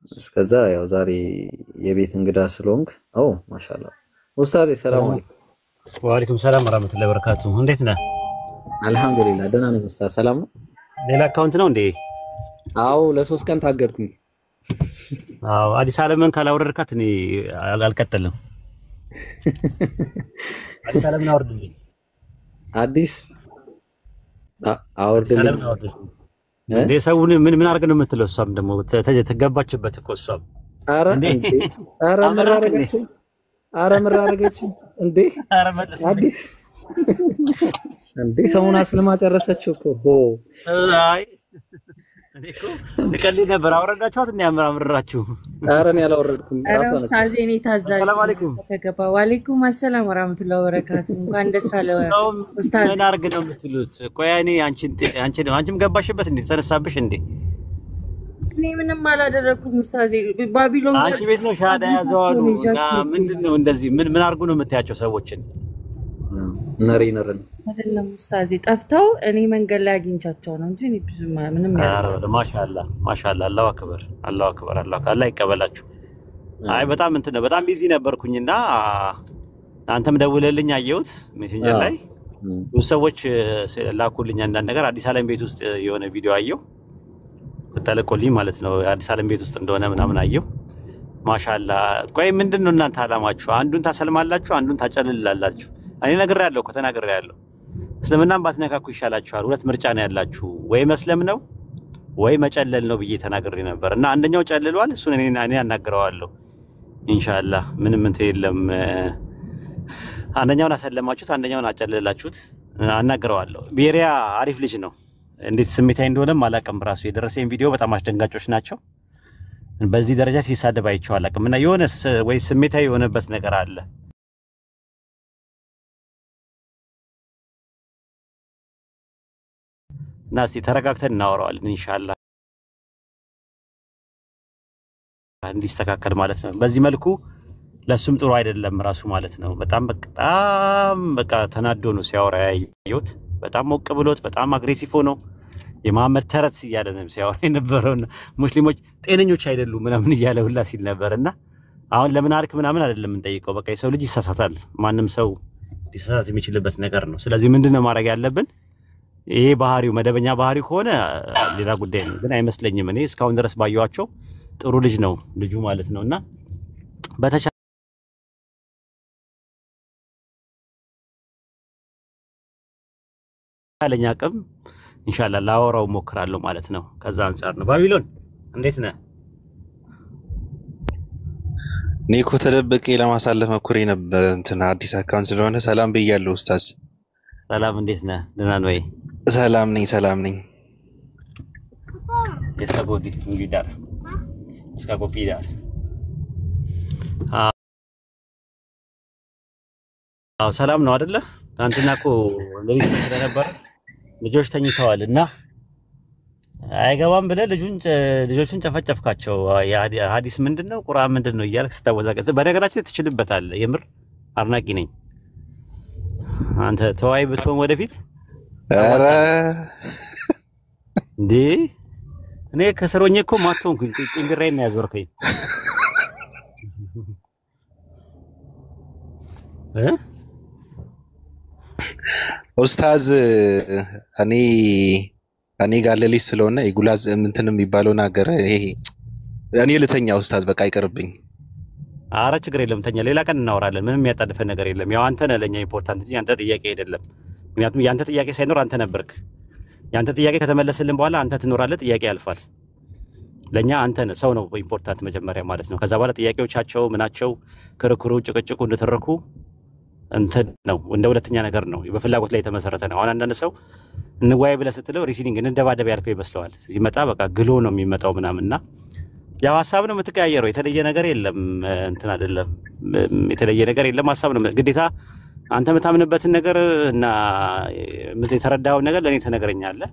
እስከዛ ያው ዛሬ የቤት እንግዳ ስለሆንክ ማሻአላ ኡስታዝ ሰላም አለይኩም። ወአለይኩም ሰላም ወራህመቱላሂ ወበረካቱሁ። እንዴት ነህ? አልሐምዱሊላህ ደህና ነኝ ኡስታዝ። ሰላም ነው? ሌላ አካውንት ነው እንዴ? አዎ ለሶስት ቀን ታገድኩኝ። አዎ አዲስ ዓለምን ካላወረድካት እኔ አልቀጥልም። አዲስ ዓለምን አወርድልኝ። አዲስ አወርድልኝ እንዴ? ሰውን ምን አድርገህ ነው የምትለው? እሷም ደግሞ ተገባችበት እኮ እሷም። ኧረ ምን አደረገችው እንዴ? አዲስ እንዴ ሰውን አስልማ ጨረሰችው እኮ። አይ እኔ እኮ ልቀልድ ነበር። አወረዳችኋት እንዴ? አምራችሁ? ኧረ እኔ አላወረድኩም። ኧረ ኡስታዝ እኔ ታዛዥ። ሰላም አለይኩም። ተገባ። ወአለይኩም ሰላም ወራህመቱላሂ ወበረካቱ። እንኳን ደስ አለ ኡስታዝ። ምን አድርገህ ነው የምትሉት? ቆይ እኔ አንቺም ገባሽበት እንዴ? ተነሳብሽ እንዴ? እኔ ምንም አላደረኩም ኡስታዝ። ባቢሎን አንቺ ቤት ነው ሻዳ ያዘዋሉ። ምንድነው እንደዚህ ምን አድርጉ ነው የምትያቸው ሰዎችን? ነረን አይደለም ኡስታዝ፣ ጠፍተው እኔ መንገድ ላይ አግኝቻቸው ነው እንጂ እኔ ብዙ ምንም ያለው ማሻአላ አላሁ አክበር አላህ ይቀበላችሁ። አይ በጣም በጣም ቢዚ ነበርኩኝና አንተም ደውለልኝ አየሁት ሜሴንጀር ላይ ብዙ ሰዎች ላኩልኝ አንዳንድ ነገር። አዲስ ዓለም ቤት ውስጥ የሆነ ቪዲዮ አየሁ ተለቆልኝ ማለት ነው። አዲስ ዓለም ቤት ውስጥ እንደሆነ ምናምን አየሁ። ማሻአላ። ቆይ ምንድነው እናንተ አላማችሁ? አንዱን ታሰልማላችሁ፣ አንዱን ታጨልላላችሁ። እኔ ነግሬያለሁ እኮ ተናግሬያለሁ። እስልምናን ባትነካኩ ይሻላችኋል። ሁለት ምርጫ ነው ያላችሁ፣ ወይ መስለም ነው ወይ መጨለል ነው ብዬ ተናግሬ ነበር። እና አንደኛው ጨልሏል፣ እሱን እኔ አናግረዋለሁ ኢንሻአላህ። ምንም የለም። አንደኛውን አሰለማችሁት፣ አንደኛውን አጨልላችሁት፣ አናግረዋለሁ። ቤሪያ አሪፍ ልጅ ነው። እንዴት ስሜታዊ እንደሆነም አላውቅም። ራሱ የደረሰኝ ቪዲዮ በጣም አስደንጋጮች ናቸው። በዚህ ደረጃ ሲሳደብ አይቼው አላውቅም። እና የሆነ ወይ ስሜታዊ የሆነበት ነገር አለ። እና እስቲ ተረጋግተን እናወራዋለን ኢንሻአላህ እንዲስተካከል ማለት ነው። በዚህ መልኩ ለሱም ጥሩ አይደለም ራሱ ማለት ነው። በጣም ተናዶ ነው ሲያወራ ያየሁት። በጣም ሞቅ ብሎት በጣም አግሬሲቭ ሆኖ የመሐመድ ተረት እያለ ነው ሲያወራ የነበረውና ሙስሊሞች ጤነኞች አይደሉም ምናምን እያለ ሁላ ሲል ነበርና አሁን ለምን አልክ ምናምን አይደለም እንጠይቀው። በቃ የሰው ልጅ ይሳሳታል። ማንም ሰው ሊሳሳት የሚችልበት ነገር ነው። ስለዚህ ምንድነው ማድረግ ያለብን? ይሄ ባህሪው መደበኛ ባህሪው ከሆነ ሌላ ጉዳይ ነው። ግን አይመስለኝም። እኔ እስካሁን ድረስ ባየዋቸው ጥሩ ልጅ ነው ልጁ ማለት ነውና በተቻለኝ አቅም ኢንሻአላህ ላወራው ሞክራለሁ ማለት ነው። ከዛ አንፃር ነው። ባቢሎን እንዴት ነህ? ኒኮ ተደብቄ ለማሳለፍ መኩሬ ነበር። አዲስ አካውንት ስለሆነ ሰላም ብያለሁ ኡስታዝ። ሰላም እንዴት ነህ? ደህና ነህ ወይ? ሰላም ነኝ። እስካጎዲ እንግዲህ እስካጎፒዳር ሰላም ነው አይደለ? አንተና እኮ ለሊት ስለነበረ ልጆች ተኝተዋልና አይገባም ብለህ ልጆቹን ጨፈጨፍካቸው። ሐዲስ ምንድነው ቁርአን ምንድነው እያልክ ስታወዛቀጥ፣ በነገራችን ትችልበታለህ። የምር አድናቂ ነኝ። አንተ ተዋይ ብትሆን ወደፊት ኧረ እንዴ እኔ ከሰሮኝ እኮ ማቶንኩኝ ጭንግሬን ነው ያዞርከኝ። ኡስታዝ እኔ ጋር ለሊት ስለሆነ ይጉላዝ የሚባለው ነገር ይሄ እኔ ልተኛ ኡስታዝ፣ በቃ ይቀርብኝ። አረ ችግር የለም ተኛ፣ ሌላ ቀን እናወራለን። ምንም ያጣደፈ ነገር የለም። ያው አንተ ነህ ለኛ ኢምፖርታንት እንጂ አንተ ጥያቄ አይደለም። ምክንያቱም ያንተ ጥያቄ ሳይኖር አንተ ነበርክ። ያንተ ጥያቄ ከተመለሰልን በኋላ አንተ ትኖራለህ፣ ጥያቄ ያልፋል። ለኛ አንተ ነህ ሰው ነው ኢምፖርታንት መጀመሪያ ማለት ነው። ከዛ በኋላ ጥያቄዎቻቸው ምናቸው ክርክሩ ጭቅጭቁ እንደተረኩ እንትን ነው እንደ ሁለተኛ ነገር ነው። በፍላጎት ላይ የተመሰረተ ነው። አሁን አንዳንድ ሰው እንዋይ ብለህ ስትለው ሪሲኒንግ እንደባደብ ያልከው ይመስለዋል። ሲመጣ በቃ ግሎ ነው የሚመጣው ምናምንና ያው ሀሳብ ነው የምትቀያየረው። የተለየ ነገር የለም። እንትን አይደለም የተለየ ነገር የለም። ሀሳብ ነው ግዴታ። አንተ የምታምንበትን ነገር እና የተረዳኸውን ነገር ለእኔ ትነግረኛለህ።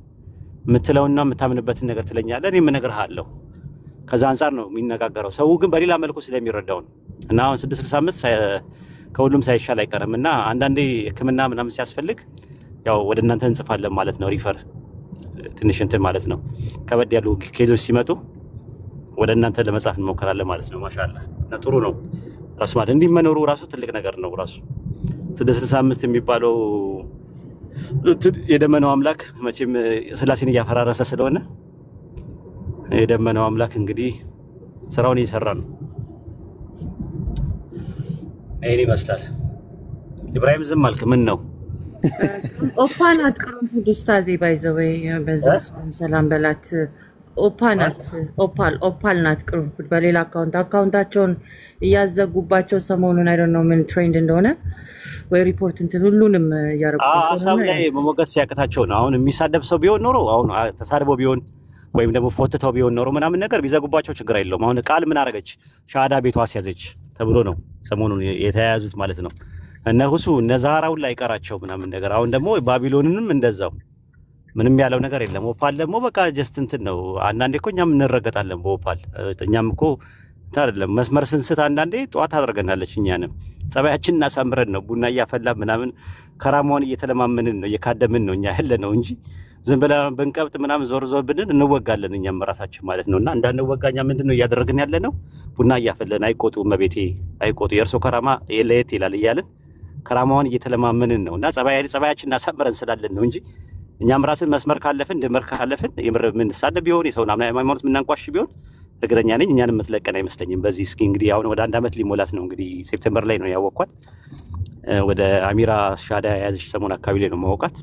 የምትለውና የምታምንበትን ነገር ትለኛለህ፣ እኔም እነግርሃለሁ። ከዛ አንፃር ነው የሚነጋገረው። ሰው ግን በሌላ መልኩ ስለሚረዳው ነው። እና አሁን 665 ከሁሉም ሳይሻል አይቀርም። እና አንዳንዴ ሕክምና ምናምን ሲያስፈልግ ያው ወደ እናንተ እንጽፋለን ማለት ነው። ሪፈር ትንሽ እንትን ማለት ነው። ከበድ ያሉ ኬዞች ሲመጡ ወደ እናንተ ለመጻፍ እንሞክራለን ማለት ነው። ማሻአላህ እና ጥሩ ነው። ራሱ ማለት እንዲህ መኖሩ ራሱ ትልቅ ነገር ነው። ራሱ 665 የሚባለው የደመናው አምላክ መቼም ስላሴን እያፈራረሰ ስለሆነ የደመናው አምላክ እንግዲህ ስራውን እየሰራ ነው። አይኔ ይመስላል። ኢብራሂም ዝም አልክ ምን ነው? ኦፓናት ቅርንፉድ ኡስታዜ ባይዘወይ በዛው ሰላም በላት። ኦፓናት ኦፓል ናት ቅርንፉድ። በሌላ አካውንታቸውን እያዘጉባቸው ሰሞኑን አይ ዶንት ኖ ምን ትሬንድ እንደሆነ ወይ ሪፖርት እንትን ሁሉንም ያረቁባቸው ነው። አሳብ ላይ መሞገስ ሲያቅታቸው ነው። አሁን የሚሳደብ ሰው ቢሆን ኖሮ አሁን ተሳድቦ ቢሆን ወይም ደግሞ ፎትተው ቢሆን ኖሮ ምናምን ነገር ቢዘጉባቸው ችግር የለውም። አሁን ቃል ምን አረገች? ሻሃዳ ቤቷ አስያዘች ተብሎ ነው ሰሞኑን የተያያዙት ማለት ነው። እነ ሁሱ እነ ዛህራውን ላይ ቀራቸው ምናምን ነገር። አሁን ደግሞ ባቢሎንንም እንደዛው ምንም ያለው ነገር የለም። ኦፓል ደግሞ በቃ ጀስት እንትን ነው። አንዳንዴ እኮ እኛም እንረገጣለን በኦፓል። እኛም እኮ አይደለም መስመር ስንስት አንዳንዴ ጧት አድርገናለች። እኛንም ጸባያችን እናሳምረን ነው ቡና እያፈላ ምናምን ከራማውን እየተለማመንን ነው እየካደምን ነው እኛ ያለ ነው እንጂ ዝም ብለን በንቀብጥ ምናምን ዞር ብንን እንወጋለን እኛም ራሳችን ማለት ነውና እንዳንወጋኛ ምንድነው እያደረግን ያለ ነው? ቡና እያፈለን አይቆጡ መቤቴ አይቆጡ የእርሶ ከራማ ለየት ይላል እያልን ከራማውን እየተለማመንን ነውና ጸባያችን እናሳምረን ስላለን ነው እንጂ እኛም ራስን መስመር ካለፍን ድንበር ካለፍን የምር ምን ሳለ ቢሆን የሰውን ሃይማኖት ምናንቋሽ ቢሆን እርግጠኛ ነኝ እኛን የምትለቀን አይመስለኝም። በዚህ እስኪ እንግዲህ አሁን ወደ 1 አመት ሊሞላት ነው እንግዲህ ሴፕቴምበር ላይ ነው ያወቅኳት። ወደ አሚራ ሻዳ ያዘች ሰሞን አካባቢ ላይ ነው ማወቃት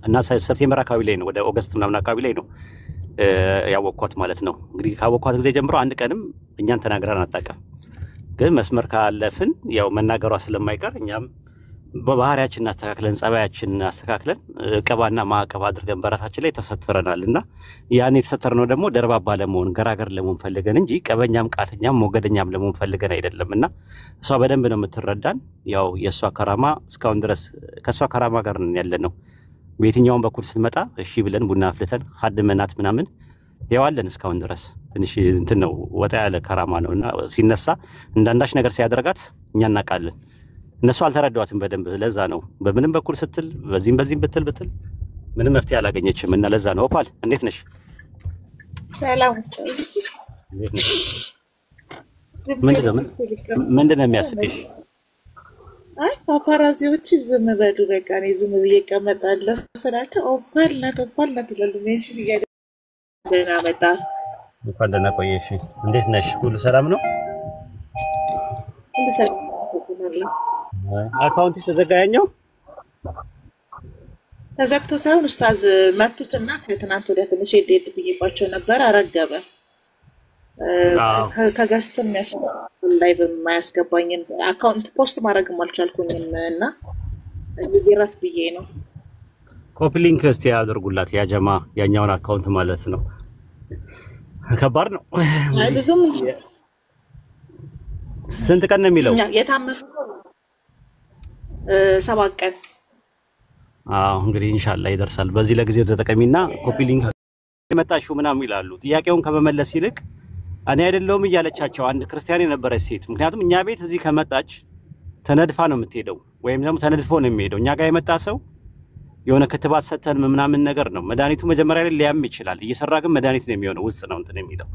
እና ሴፕቴምበር አካባቢ ላይ ነው ወደ ኦገስት ምናምን አካባቢ ላይ ነው ያወቅኳት ማለት ነው። እንግዲህ ካወቅኳት ጊዜ ጀምሮ አንድ ቀንም እኛን ተናግረን አጣቀም። ግን መስመር ካለፍን ያው መናገሯ ስለማይቀር እኛም በባህሪያችን አስተካክለን ጸባያችን አስተካክለን ቀባና ማዕቀብ አድርገን በራሳችን ላይ ተሰተረናልና ያን የተሰተረነው ደግሞ ደርባባ ለመሆን ገራገር ለመሆን ፈልገን እንጂ ቀበኛም ቃተኛም ሞገደኛም ለመሆን ፈልገን አይደለምና እሷ በደንብ ነው የምትረዳን። ያው የሷ ከራማ እስካሁን ድረስ ከሷ ከራማ ጋር ነን ያለነው። በየትኛውም በኩል ስትመጣ እሺ ብለን ቡና አፍልተን ሀድመናት ምናምን ያዋለን እስካሁን ድረስ ትንሽ እንትን ነው ወጣ ያለ ከራማ ነውና ሲነሳ እንዳንዳች ነገር ሲያደርጋት እኛ እናቃለን። እነሱ አልተረዳዋትም በደንብ። ለዛ ነው በምንም በኩል ስትል በዚህም ብትል ምንም መፍትሄ አላገኘችም እና ለዛ ነው። ኦፓል እንዴት ነሽ? ሰላም ኡስታዝ። እንዴት ነሽ? ምንድነው የሚያስብሽ? አይ ፓፓራዚዎች ዝም በሉ በቃ እኔ ዝም ብዬ እቀመጣለሁ ስላቸው ኦፓል ናት ይላሉ። ሜንሽን ደህና መጣ። እንኳን ደህና ቆየሽ። እንዴት ነሽ? ሁሉ ሰላም ነው? ሁሉ ሰላም ነው። አካውንትሽ ተዘጋኛው? ተዘግቶ ሳይሆን ኡስታዝ መቱትና ከትናንት ወዲያ ትንሽ ሄድ ብዬባቸው ነበር። አረገበ ከገስትም ላይቭ የማያስገባኝን አካውንት ፖስት ማድረግም አልቻልኩኝም እና ይረፍ ብዬ ነው። ኮፒ ሊንክ እስቲ ያድርጉላት ያ ጀማ ያኛውን አካውንት ማለት ነው። ከባድ ነው። አይ ብዙም ስንት ቀን ነው የሚለው? የታመፈ 7 ቀን። እንግዲህ ኢንሻአላህ ይደርሳል። በዚህ ለጊዜው ተጠቀሚና ኮፒ ሊንክ የመጣሽው ምናምን ይላሉ። ጥያቄውን ከመመለስ ይልቅ እኔ አይደለሁም እያለቻቸው አንድ ክርስቲያን የነበረች ሴት። ምክንያቱም እኛ ቤት እዚህ ከመጣች ተነድፋ ነው የምትሄደው ወይም ደግሞ ተነድፎ ነው የሚሄደው። እኛ ጋር የመጣ ሰው የሆነ ክትባት ሰተን ምናምን ነገር ነው። መድኃኒቱ መጀመሪያ ላይ ሊያም ይችላል። እየሰራ ግን መድኃኒት ነው የሚሆነው ውስጥ ነው እንትን የሚለው።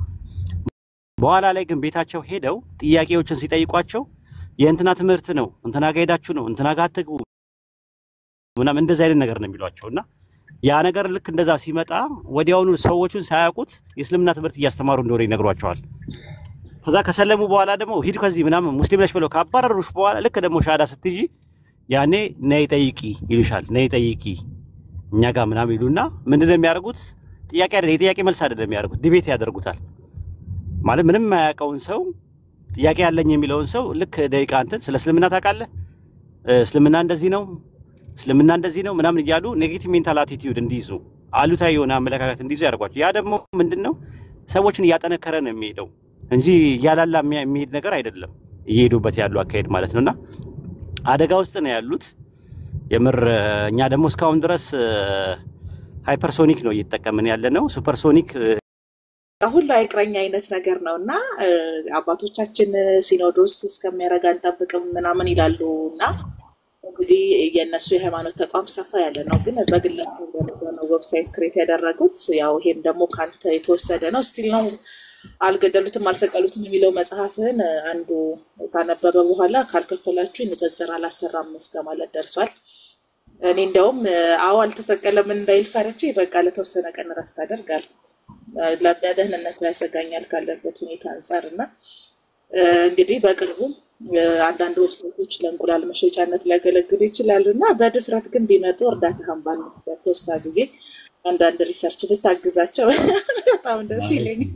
በኋላ ላይ ግን ቤታቸው ሄደው ጥያቄዎችን ሲጠይቋቸው የእንትና ትምህርት ነው እንትና ጋር ሄዳችሁ ነው እንትና ጋር አትግቡ ምናምን እንደዛ አይነት ነገር ነው የሚሏቸውና ያ ነገር ልክ እንደዛ ሲመጣ ወዲያውኑ ሰዎቹን ሳያውቁት የእስልምና ትምህርት እያስተማሩ እንደሆነ ይነግሯቸዋል። ከዛ ከሰለሙ በኋላ ደግሞ ሂድ ከዚህ ምናምን ሙስሊም ነሽ ብለው ካባረሩሽ በኋላ ልክ ደግሞ ሻዳ ስትጂ ያኔ ነይ ጠይቂ ይሉሻል። ነይ ጠይቂ እኛ ጋር ምናምን ይሉና ምንድነው የሚያደርጉት? ጥያቄ አይደለም የጥያቄ መልስ አይደለም የሚያደርጉት፣ ዲቤት ያደርጉታል። ማለት ምንም የማያውቀውን ሰው ጥያቄ ያለኝ የሚለውን ሰው ልክ ደቂቃ እንትን ስለ እስልምና ታውቃለህ? እስልምና እንደዚህ ነው እስልምና እንደዚህ ነው ምናምን እያሉ ኔጌቲቭ ሜንታል አቲቲዩድ እንዲይዙ አሉታዊ የሆነ አመለካከት እንዲይዙ ያደርጓቸው። ያ ደግሞ ምንድነው ሰዎችን እያጠነከረ ነው የሚሄደው እንጂ እያላላ የሚሄድ ነገር አይደለም እየሄዱበት ያሉ አካሄድ ማለት ነውና አደጋ ውስጥ ነው ያሉት የምር። እኛ ደግሞ እስካሁን ድረስ ሃይፐርሶኒክ ነው እየተጠቀምን ያለነው። ሱፐርሶኒክ ሁሉ አይቅረኛ አይነት ነገር ነውና አባቶቻችን ሲኖዶስ እስከሚያረጋ እንጠብቅም ምናምን ይላሉና እንግዲህ የነሱ የሃይማኖት ተቋም ሰፋ ያለ ነው። ግን በግለሰብ ደረጃ ነው ዌብሳይት ክሬት ያደረጉት። ያው ይሄም ደግሞ ካንተ የተወሰደ ነው። ስቲል ነው አልገደሉትም አልሰቀሉትም የሚለው መጽሐፍን አንዱ ካነበበ በኋላ ካልከፈላችሁ ንጽጽር አላሰራም እስከ ማለት ደርሷል። እኔ እንደውም አዎ አልተሰቀለም እንዳይል ፈርቼ በቃ ለተወሰነ ቀን ረፍት አደርጋለሁ። ለደህንነቱ ያሰጋኛል ካለበት ሁኔታ አንፃርና እንግዲህ በቅርቡ አንዳንድ ዌብሳይቶች ለእንቁላል መሸጫነት ሊያገለግሉ ይችላሉ እና በድፍረት ግን ቢመጡ እርዳታህን ባለበት ኡስታዝዬ አንዳንድ ሪሰርች ብታግዛቸው በጣም ደስ ይለኛል።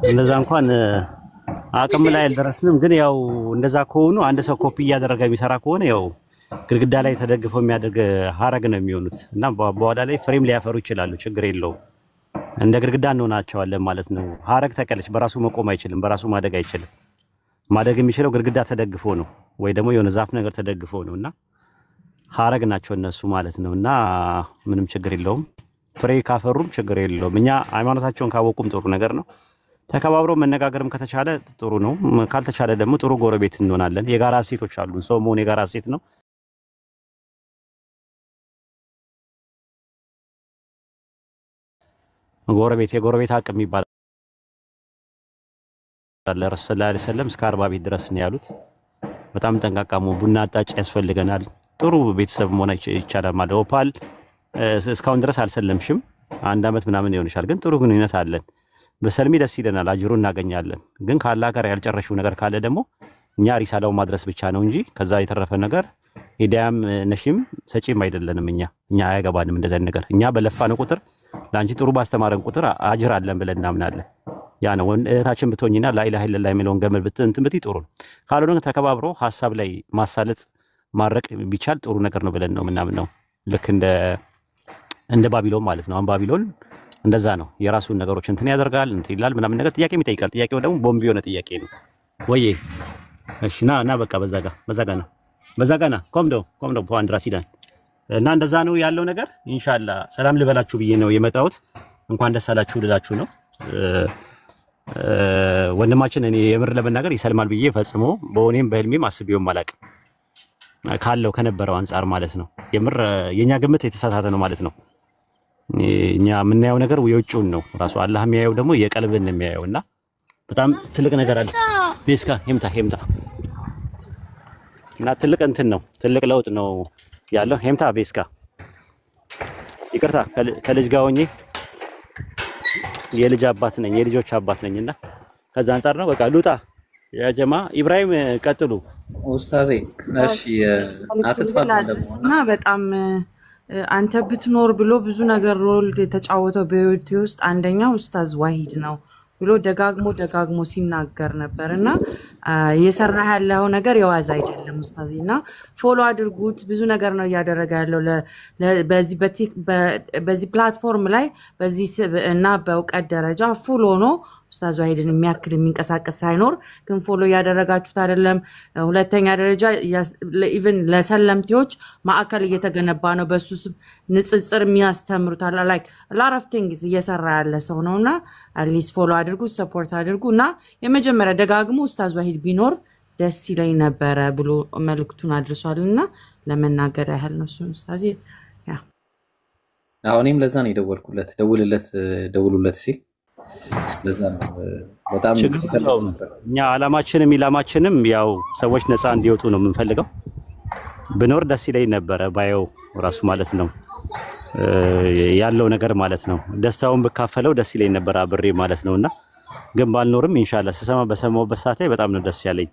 እንደዛ እንኳን አቅም ላይ አልደረስንም፣ ግን ያው እንደዛ ከሆኑ አንድ ሰው ኮፒ እያደረገ የሚሰራ ከሆነ ያው ግድግዳ ላይ ተደግፎ የሚያደርግ ሀረግ ነው የሚሆኑት እና በኋላ ላይ ፍሬም ሊያፈሩ ይችላሉ። ችግር የለውም። እንደ ግድግዳ እንሆናቸዋለን ማለት ነው። ሀረግ ተቀለች በራሱ መቆም አይችልም፣ በራሱ ማደግ አይችልም። ማደግ የሚችለው ግድግዳ ተደግፎ ነው ወይ ደግሞ የሆነ ዛፍ ነገር ተደግፎ ነውና ሀረግ ናቸው እነሱ ማለት ነውና ምንም ችግር የለውም። ፍሬ ካፈሩም ችግር የለውም። እኛ ሃይማኖታቸውን ካወቁም ጥሩ ነገር ነው። ተከባብሮ መነጋገርም ከተቻለ ጥሩ ነው። ካልተቻለ ደግሞ ጥሩ ጎረቤት እንሆናለን። የጋራ እሴቶች አሉን። ሰው መሆን የጋራ እሴት ነው። የጎረቤት አቅም ይባላል። ረሱል ሰለላሁ ዐለይሂ ወሰለም እስከ 40 ቤት ድረስ ነው ያሉት። በጣም ጠንቃቃሙ ቡና አጣጭ ያስፈልገናል። ጥሩ ቤተሰብ መሆን ይቻላል ማለት ኦፓል እስካሁን ድረስ አልሰለምሽም፣ 1 አመት ምናምን ይሆንሻል፣ ግን ጥሩ ግንኙነት አለን። በሰልሚ ደስ ይለናል፣ አጅሩ እናገኛለን። ግን ካላህ ጋር ያልጨረሽው ነገር ካለ ደግሞ እኛ ሪሳላው ማድረስ ብቻ ነው እንጂ ከዛ የተረፈ ነገር ሂዳያም ነሽም ሰጪም አይደለንም። እኛ አያገባንም እንደዛ ነገር። እኛ በለፋን ቁጥር ላንቺ ጥሩ ባስተማረን ቁጥር አጅር አለን ብለን እናምናለን። ያ ነው እህታችን ብትሆኝና ላኢላሃ ኢለላህ የሚለውን ገመድ እንትን ብትይ ጥሩ ነው። ካልሆነ ተከባብሮ ሐሳብ ላይ ማሳለጥ ማረቅ ቢቻል ጥሩ ነገር ነው ብለን ነው ምናምነው። ልክ እንደ ባቢሎን ማለት ነው። አሁን ባቢሎን እንደዛ ነው። የራሱን ነገሮች እንትን ያደርጋል እንትን ይላል ምናምን ነገር ጥያቄም ይጠይቃል። ጥያቄው ደግሞ ቦምብ የሆነ ጥያቄ ነው ወይ? እሺ ና በቃ በዛ ጋና ኮምዶ ፖንድራ ሲዳን እና እንደዛ ነው ያለው ነገር። ኢንሻአላህ ሰላም ልበላችሁ ብዬ ነው የመጣሁት። እንኳን ደስ አላችሁ ልላችሁ ነው። ወንድማችን እኔ የምር ለመናገር ይሰልማል ብዬ ፈጽሞ በሆኔም በህልሜም አስቤውም አላውቅም ካለው ከነበረው አንፃር ማለት ነው። የምር የኛ ግምት የተሳሳተ ነው ማለት ነው። እኛ የምናየው ነገር የውጭውን ነው። ራሱ አላህ የሚያየው ደግሞ የቀልብን ነው የሚያየውና በጣም ትልቅ ነገር አለ። ቤስካ ሄምታ እና ትልቅ እንትን ነው፣ ትልቅ ለውጥ ነው ያለው። ሄምታ ቤስካ ይቅርታ ከልጅ ጋር ሆኜ የልጅ አባት ነኝ፣ የልጆች አባት ነኝና ከዛ አንፃር ነው። በቃ ሉጣ ያ ጀማ ኢብራሂም ቀጥሉ ኡስታዜ። እሺ አትጥፋልና በጣም አንተ ብትኖር ብሎ ብዙ ነገር ሮል የተጫወተው በህይወቴ ውስጥ አንደኛው ኡስታዝ ዋሂድ ነው ብሎ ደጋግሞ ሲናገር ነበርና እየሰራ ያለው ነገር የዋዛ አይደለም ኡስታዝና ፎሎ አድርጉት። ብዙ ነገር ነው ያደረገ ያለው በዚህ ፕላትፎርም ላይ በዚህ እና በእውቀት ደረጃ ፉል ሆኖ ኡስታዝ ዋሂድን የሚያክል የሚንቀሳቀስ ሳይኖር ግን ፎሎ ያደረጋችሁት አይደለም። ሁለተኛ ደረጃ ኢቭን ለሰለምቲዎች ማዕከል እየተገነባ ነው። በሱ ንጽጽር የሚያስተምሩታል ላይክ ላራፍ ቲንግስ እየሰራ ያለ ሰው ነውና አትሊስት ፎሎ አድርጉ፣ ሰፖርት አድርጉና የመጀመሪያ ደጋግሞ ኡስታዝ ዋሂድ ቢኖር ደስ ይለኝ ነበረ ብሎ መልእክቱን አድርሷልና ለመናገር ያህል ነው። እሱ ኡስታዝ ያ አሁንም ለዛ ነው የደወልኩለት። ደውሉለት ሲል ለዛ ነው በጣም ሲፈልግ ነበር። እኛ ዓላማችንም ያው ሰዎች ነፃ እንዲወጡ ነው የምንፈልገው። ብኖር ደስ ይለኝ ነበረ ባየው ራሱ ማለት ነው ያለው ነገር ማለት ነው። ደስታውን ብካፈለው ደስ ይለኝ ነበር አብሬ ማለት ነውና ግን ባልኖርም ኢንሻአላህ በሰማሁበት ሰዓት ላይ በጣም ነው ደስ ያለኝ።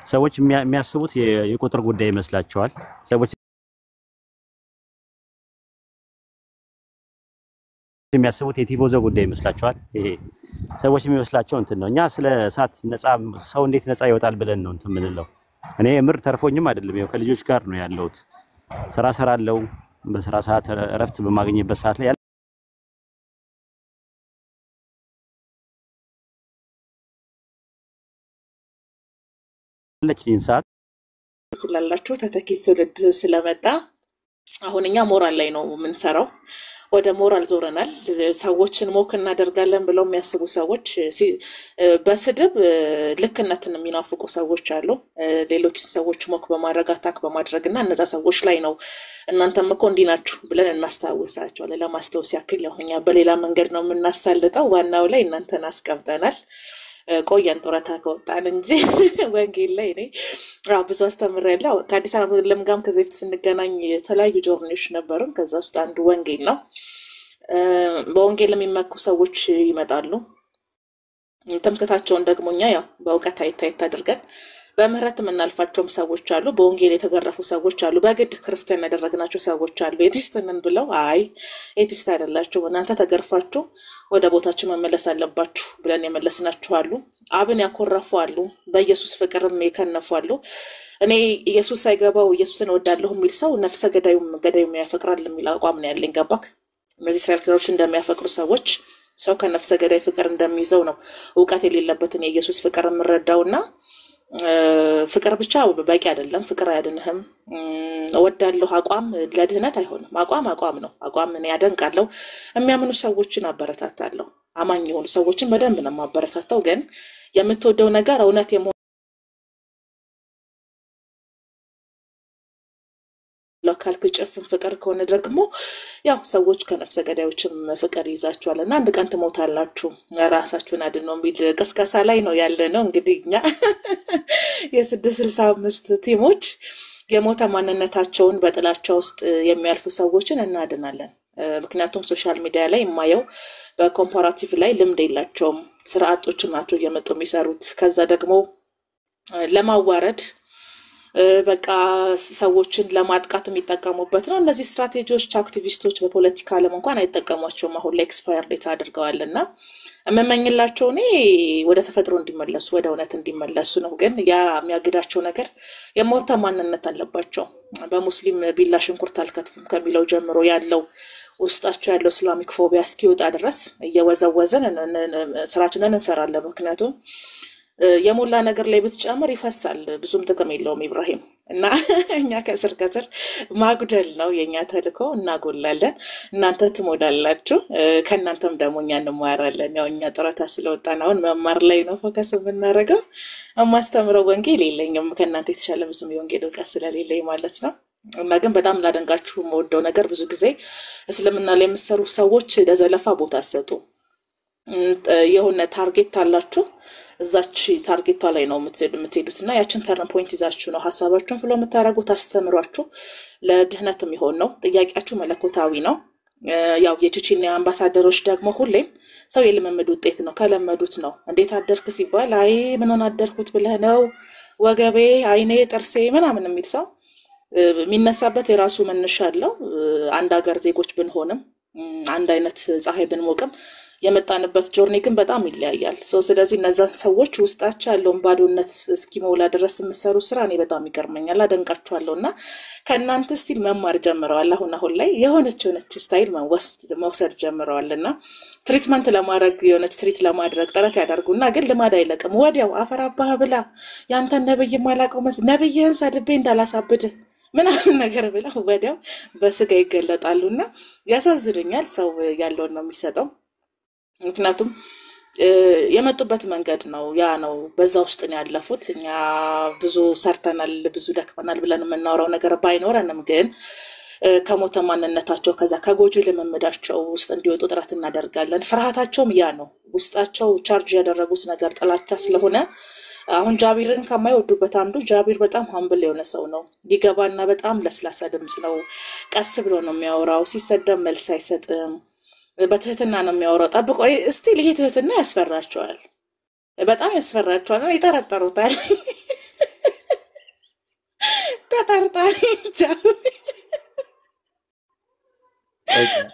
ሰዎች የሚያስቡት የቁጥር ጉዳይ ይመስላቸዋል። ሰዎች የሚያስቡት የቲፎዞ ጉዳይ ይመስላቸዋል። ይሄ ሰዎች የሚመስላቸው እንትን ነው። እኛ ስለ እሳት ነፃ ሰው እንዴት ነፃ ይወጣል ብለን ነው እንትን ምንለው። እኔ ምር ተርፎኝም አይደለም ያው ከልጆች ጋር ነው ያለሁት። ስራ ሰራለው። በስራ ሰዓት እረፍት በማግኘበት ሰዓት ላይ ያለችኝ ሰዓት ስላላችሁ ተተኪ ትውልድ ስለመጣ አሁን እኛ ሞራል ላይ ነው የምንሰራው። ወደ ሞራል ዞረናል። ሰዎችን ሞክ እናደርጋለን ብለው የሚያስቡ ሰዎች በስድብ ልክነትን የሚናፍቁ ሰዎች አሉ። ሌሎች ሰዎች ሞክ በማድረግ አታክ በማድረግና እነዛ ሰዎች ላይ ነው እናንተም እኮ እንዲህ ናችሁ ብለን እናስታውሳቸዋለን። ለማስታወስ ያክል ያው እኛ በሌላ መንገድ ነው የምናሳልጠው። ዋናው ላይ እናንተን አስቀምጠናል። ቆየን ጡረታ ከወጣን እንጂ ወንጌል ላይ እኔ ብዙ አስተምሬያለሁ። ከአዲስ አበባ ለምጋም ከዚህ በፊት ስንገናኝ የተለያዩ ጆርኒዎች ነበሩን። ከዛ ውስጥ አንዱ ወንጌል ነው። በወንጌል የሚመኩ ሰዎች ይመጣሉ። ትምክህታቸውን ደግሞ እኛ ያው በእውቀት አይታየት አድርገን በምህረት የምናልፋቸውም ሰዎች አሉ። በወንጌል የተገረፉ ሰዎች አሉ። በግድ ክርስቲያን ያደረግናቸው ሰዎች አሉ። ኤቲስትንን ብለው አይ ኤቲስት አይደላችሁ እናንተ ተገርፋችሁ ወደ ቦታችሁ መመለስ አለባችሁ ብለን የመለስናችሁ አሉ። አብን ያኮረፉ አሉ። በኢየሱስ ፍቅርም የከነፉ አሉ። እኔ ኢየሱስ ሳይገባው ኢየሱስን እወዳለሁ የሚል ሰው ነፍሰ ገዳዩም ያፈቅራል የሚል አቋም ነው ያለኝ። ገባክ? እነዚህ እስራኤል ክርስቲያኖች እንደሚያፈቅሩ ሰዎች ሰው ከነፍሰ ገዳይ ፍቅር እንደሚይዘው ነው እውቀት የሌለበትን የኢየሱስ ፍቅር የምረዳውና ፍቅር ብቻ በቂ አይደለም። ፍቅር አያድንህም። እወዳለሁ አቋም ለድህነት አይሆንም። አቋም ነው። አቋም እኔ ያደንቃለሁ። የሚያምኑ ሰዎችን አበረታታለሁ። አማኝ የሆኑ ሰዎችን በደንብ ነው ማበረታታው። ግን የምትወደው ነገር እውነት ካልክ ጭፍን ፍቅር ከሆነ ደግሞ ያው ሰዎች ከነፍሰ ገዳዮችም ፍቅር ይዛቸዋል እና አንድ ቀን ትሞታላችሁ ራሳችሁን አድነው የሚል ቅስቀሳ ላይ ነው ያለ ነው። እንግዲህ እኛ የ665 ቲሞች የሞተ ማንነታቸውን በጥላቻ ውስጥ የሚያልፉ ሰዎችን እናድናለን። ምክንያቱም ሶሻል ሚዲያ ላይ የማየው በኮምፓራቲቭ ላይ ልምድ የላቸውም። ስርዓቶችም ናቸው እየመጡ የሚሰሩት። ከዛ ደግሞ ለማዋረድ በቃ ሰዎችን ለማጥቃት የሚጠቀሙበት ነው። እነዚህ ስትራቴጂዎች አክቲቪስቶች በፖለቲካ ዓለም እንኳን አይጠቀሟቸውም። አሁን ላይ ኤክስፓየር ዴት አድርገዋልና እመመኝላቸው እኔ ወደ ተፈጥሮ እንዲመለሱ ወደ እውነት እንዲመለሱ ነው። ግን ያ የሚያግዳቸው ነገር የሞተ ማንነት አለባቸው። በሙስሊም ቢላ ሽንኩርት አልከትፍም ከሚለው ጀምሮ ያለው ውስጣቸው ያለው እስላሚክ ፎቢያ እስኪወጣ ድረስ እየወዘወዘን ስራችንን እንሰራለን። ምክንያቱም የሞላ ነገር ላይ ብትጨምር ይፈሳል፣ ብዙም ጥቅም የለውም ኢብራሂም። እና እኛ ከስር ማጉደል ነው የኛ ተልእኮ። እናጎላለን፣ እናንተ ትሞዳላችሁ፣ ከእናንተም ደግሞ እኛ እንማራለን። ያው እኛ ጡረታ ስለወጣን አሁን መማር ላይ ነው ፎከስ የምናደርገው። የማስተምረው ወንጌል የለኝም፣ ከእናንተ የተሻለ ብዙም የወንጌል እውቀት ስለሌለኝ ማለት ነው። እና ግን በጣም ላደንቃችሁ የምወደው ነገር ብዙ ጊዜ እስልምና ላይ የምትሰሩ ሰዎች ለዘለፋ ቦታ አትሰጡ። የሆነ ታርጌት አላችሁ፣ እዛች ታርጌቷ ላይ ነው የምትሄዱት እና ያችን ተርን ፖይንት ይዛችሁ ነው ሐሳባችሁን ፍሎ የምታደርጉት። አስተምሯችሁ ለድህነት የሚሆን ነው። ጥያቄያችሁ መለኮታዊ ነው። ያው የቼቼንያ አምባሳደሮች ደግሞ ሁሌም ሰው የልምምድ ውጤት ነው፣ ከለመዱት ነው። እንዴት አደርክ ሲባል አይ ምን ሆነ አደርኩት ብለህ ነው ወገቤ፣ አይኔ፣ ጥርሴ ምናምን የሚል ሰው የሚነሳበት የራሱ መነሻ አለው። አንድ ሀገር ዜጎች ብንሆንም አንድ አይነት ፀሐይ ብንሞቅም የመጣንበት ጆርኒ ግን በጣም ይለያያል። ስለዚህ እነዛን ሰዎች ውስጣቸው ያለውን ባዶነት እስኪሞላ ድረስ የምሰሩ ስራ እኔ በጣም ይገርመኛል፣ አደንቃቸዋለሁና ከእናንተ ስቲል መማር ጀምረዋል። አሁን ላይ የሆነች ስታይል መውሰድ ጀምረዋልና ትሪትመንት ለማድረግ የሆነች ትሪት ለማድረግ ጥረት ያደርጉና ግን ልማድ አይለቅም። ወዲያው አፈራባህ ብላ ያንተን ነብይ ማላቀው ነብይህን ሰድቤ እንዳላሳብድ ምናምን ነገር ብለው ወዲያው በስጋ ይገለጣሉና ያሳዝኑኛል። ሰው ያለውን ነው የሚሰጠው። ምክንያቱም የመጡበት መንገድ ነው ያ ነው። በዛ ውስጥ ነው ያለፉት። እኛ ብዙ ሰርተናል፣ ብዙ ደክመናል ብለን የምናወራው ነገር ባይኖረንም ግን ከሞተ ማንነታቸው ከዛ ከጎጂ ልምምዳቸው ውስጥ እንዲወጡ ጥረት እናደርጋለን። ፍርሃታቸውም ያ ነው። ውስጣቸው ቻርጅ ያደረጉት ነገር ጥላቻ ስለሆነ አሁን ጃቢርን ከማይወዱበት አንዱ ጃቢር በጣም ሀምብል የሆነ ሰው ነው። ይገባና በጣም ለስላሳ ድምጽ ነው። ቀስ ብሎ ነው የሚያወራው። ሲሰደብ መልስ አይሰጥም። በትህትና ነው የሚያወራው። ጠብቆ እስቲል ይሄ ትህትና ያስፈራቸዋል፣ በጣም ያስፈራቸዋል። ይጠረጠሩታል። ተጠርጣሪ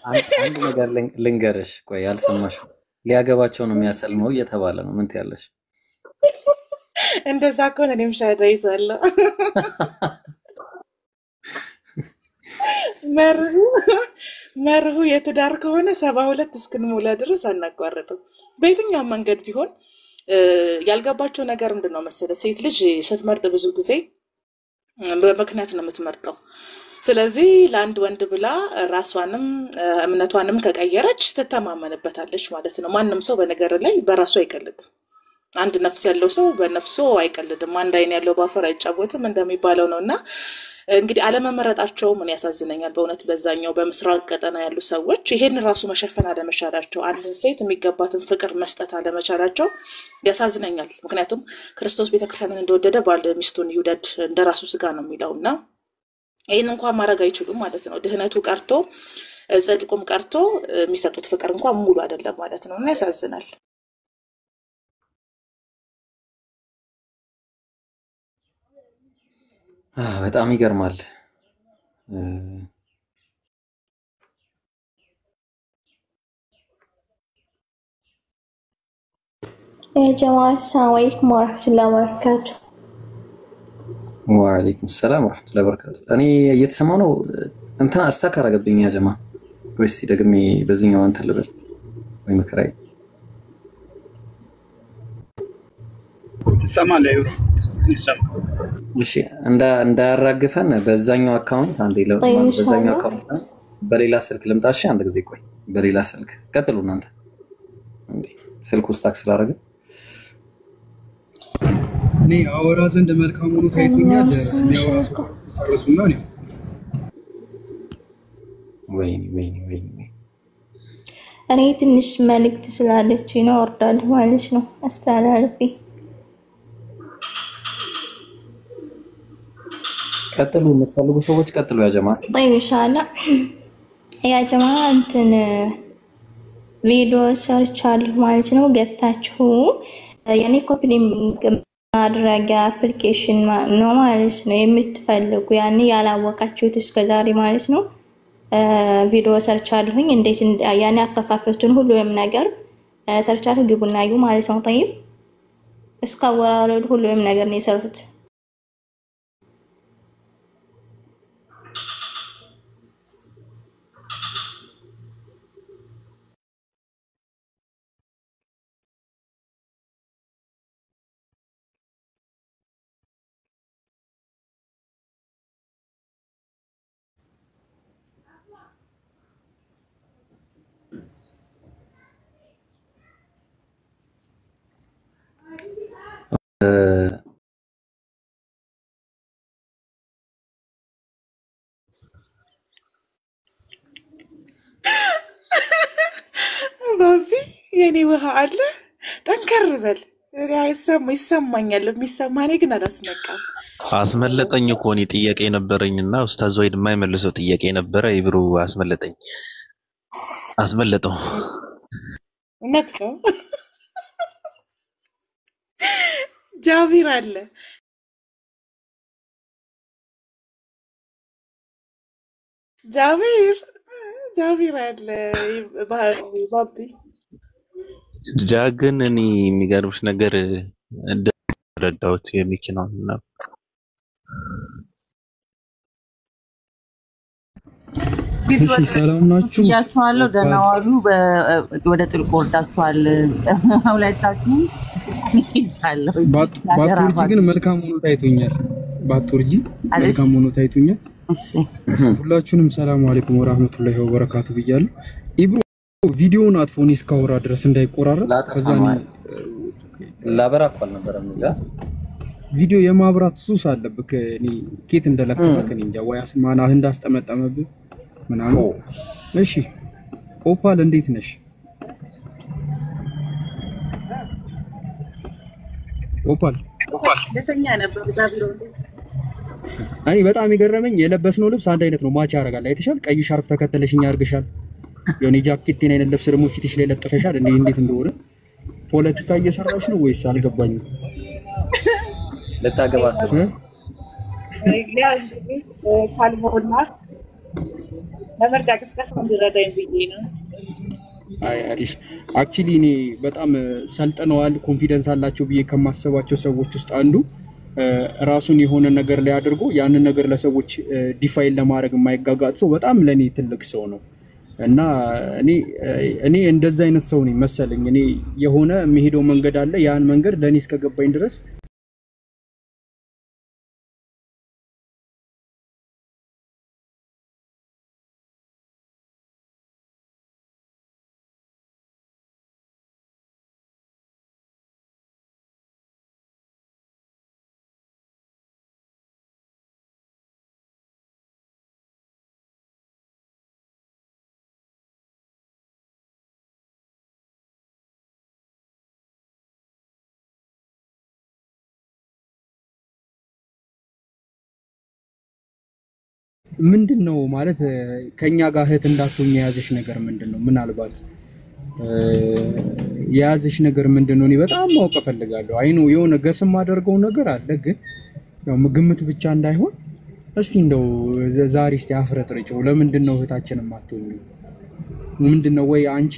አንድ ነገር ልንገርሽ። ቆይ ያልሰማሽው ሊያገባቸው ነው የሚያሰልመው እየተባለ ነው። ምን ትያለሽ? እንደዛ ከሆነ እኔም ሻዳ ይዛለሁ። መርሁ የትዳር ከሆነ 72 እስክንሞላ ድረስ አናቋርጥም። በየትኛውም መንገድ ቢሆን ያልገባቸው ነገር ምንድነው መሰለ፣ ሴት ልጅ ስትመርጥ ብዙ ጊዜ በምክንያት ነው የምትመርጠው። ስለዚህ ለአንድ ወንድ ብላ ራሷንም እምነቷንም ከቀየረች ትተማመንበታለች ማለት ነው። ማንም ሰው በነገር ላይ በራሱ አይቀልድም። አንድ ነፍስ ያለው ሰው በነፍሱ አይቀልድም። አንድ አይን ያለው ባፈር አይጫወትም እንደሚባለው ነውና እንግዲህ አለመመረጣቸው ምን ያሳዝነኛል በእውነት በዛኛው በምስራቅ ቀጠና ያሉ ሰዎች ይሄን ራሱ መሸፈን አለመቻላቸው፣ አንድ ሴት የሚገባትን ፍቅር መስጠት አለመቻላቸው ያሳዝነኛል። ምክንያቱም ክርስቶስ ቤተክርስቲያንን እንደወደደ ባል ሚስቱን ይውደድ እንደራሱ ስጋ ነው የሚለውና ይሄን እንኳን ማድረግ አይችሉም ማለት ነው። ድህነቱ ቀርቶ ጽድቁም ቀርቶ የሚሰጡት ፍቅር እንኳን ሙሉ አይደለም ማለት ነውና ያሳዝናል። በጣም ይገርማል። يا جماعة السلام عليكم ورحمة الله وبركاته. ወአለይኩም ሰላም ወራህመቱላሂ ወበረካቱ። እኔ እየተሰማው ነው እንትና አስተካራ ገብኝ ያ ጀማ ወይስ ደግሜ በዚህኛው አንተ ልበል ወይ መከራይ ትሰማለህ? ይሰማ እሺ እንዳያራግፈን በዛኛው አካውንት አንዴ በዛኛው አካውንት በሌላ ስልክ ልምጣሽ አንድ ጊዜ ቆይ በሌላ ስልክ ቀጥሉ እናንተ እንዴ ስልኩ ስታክ ስላደረገ እኔ አወራ ዘንድ መልካም ሆኖ ታይቶኛል። ያወራሱ አረሱና ነው ወይኔ እኔ ትንሽ መልእክት ስላለች ነው ወርዳለሁ ማለት ነው። አስተላልፊ ቀጥሉ የምትፈልጉ ሰዎች ቀጥሉ ያ ጀማ طيب ان شاء الله ያ ጀማ እንትን ቪዲዮ ሰርቻለሁ ማለት ነው። ገብታችሁ ያኔ ኮፒ ማድረጊያ አፕሊኬሽን ነው ማለት ነው የምትፈልጉ ያኔ ያላወቃችሁት እስከዛሬ ማለት ነው። ቪዲዮ ሰርቻለሁኝ እንዴት ያኔ አከፋፈቱን ሁሉንም ነገር ሰርቻለሁ ግቡና እዩ ማለት ነው። طيب እስካወራረዱ ሁሉንም ነገር ነው የሰሩት። ባቢ የኔ ውሃ አለ ጠንከር በል ይሰማኛል። የሚሰማኔ ግን አላስነቃም። አስመለጠኝ እኮ እኔ ጥያቄ ነበረኝና ኡስታዝ ወይድ የማይመልሰው ጥያቄ ነበረ። ይብሩ አስመለጠው። እውነት ነው። ጃቢር አለ ጃቢር አለ ባቢ ጃግን እኔ የሚገርምሽ ነገር እንደረዳሁት የሚኪናውና እሺ ሰላም ናችሁ? ያቻለው ደህና ዋሉ። ወደ ጥልቅ ወርዳችኋል ሁለታችሁ ይቻላል። ባቱርጂ ግን መልካም ሆኖ ታይቶኛል። ባቱርጂ መልካም ሆኖ ታይቶኛል። እሺ ሁላችሁንም ሰላም አለይኩም ወራህመቱላሂ ወበረካቱ ብያለሁ። ኢብሮ ቪዲዮውን አጥፎኒ እስካወራ ድረስ እንዳይቆራረጥ ከዛ ነው ላበራኳል ነበር እንጃ ቪዲዮ የማብራት ሱስ አለብክ። እኔ ኬት እንደለከተክ እንጃ ወይ አስማና እንዳስጠመጠመብህ ምናምን። እሺ ኦፓል እንዴት ነሽ? ኦፓል ለተኛ ነበር ጃቢር። አይ በጣም የገረመኝ የለበስነው ልብስ አንድ አይነት ነው፣ ማች ያደርጋል። አይተሻል? ቀይ ሻርፕ ተከተለሽኝ አርግሻል። የኔ ጃኬቴን አይነት ልብስ ደግሞ ፊትሽ ላይ ለጥፈሻል። እንዴት እንደሆነ ፖለቲካ እየሰራሽ ነው ወይስ አልገባኝም። ለታገባ ሰው ያ እንግዲህ ካልሞና ለመርጃ ቅስቀሳ እንዲረዳኝ ብዬ ነው። አይ አሪፍ አክቹሊ እኔ በጣም ሰልጥነዋል ኮንፊደንስ አላቸው ብዬ ከማስባቸው ሰዎች ውስጥ አንዱ ራሱን የሆነ ነገር ላይ አድርጎ ያንን ነገር ለሰዎች ዲፋይን ለማድረግ የማይጋጋጥ ሰው በጣም ለኔ ትልቅ ሰው ነው። እና እኔ እንደዛ አይነት ሰው ነኝ መሰለኝ። እኔ የሆነ የሚሄደው መንገድ አለ፣ ያን መንገድ ለኔ እስከገባኝ ድረስ ምንድነው ማለት ከኛ ጋር እህት እንዳትሆኝ የያዘሽ ነገር ምንድነው? ምናልባት የያዘሽ ነገር ምንድነው? እኔ በጣም ማወቅ ፈልጋለሁ። አይኑ የሆነ ገስም አደርገው ነገር አለ፣ ግን ያው ግምት ብቻ እንዳይሆን እስቲ እንደው ዛሬ እስቲ አፍረጥርጭው። ለምንድነው እህታችንን ማትሆኝ? ምንድነው ወይ አንቺ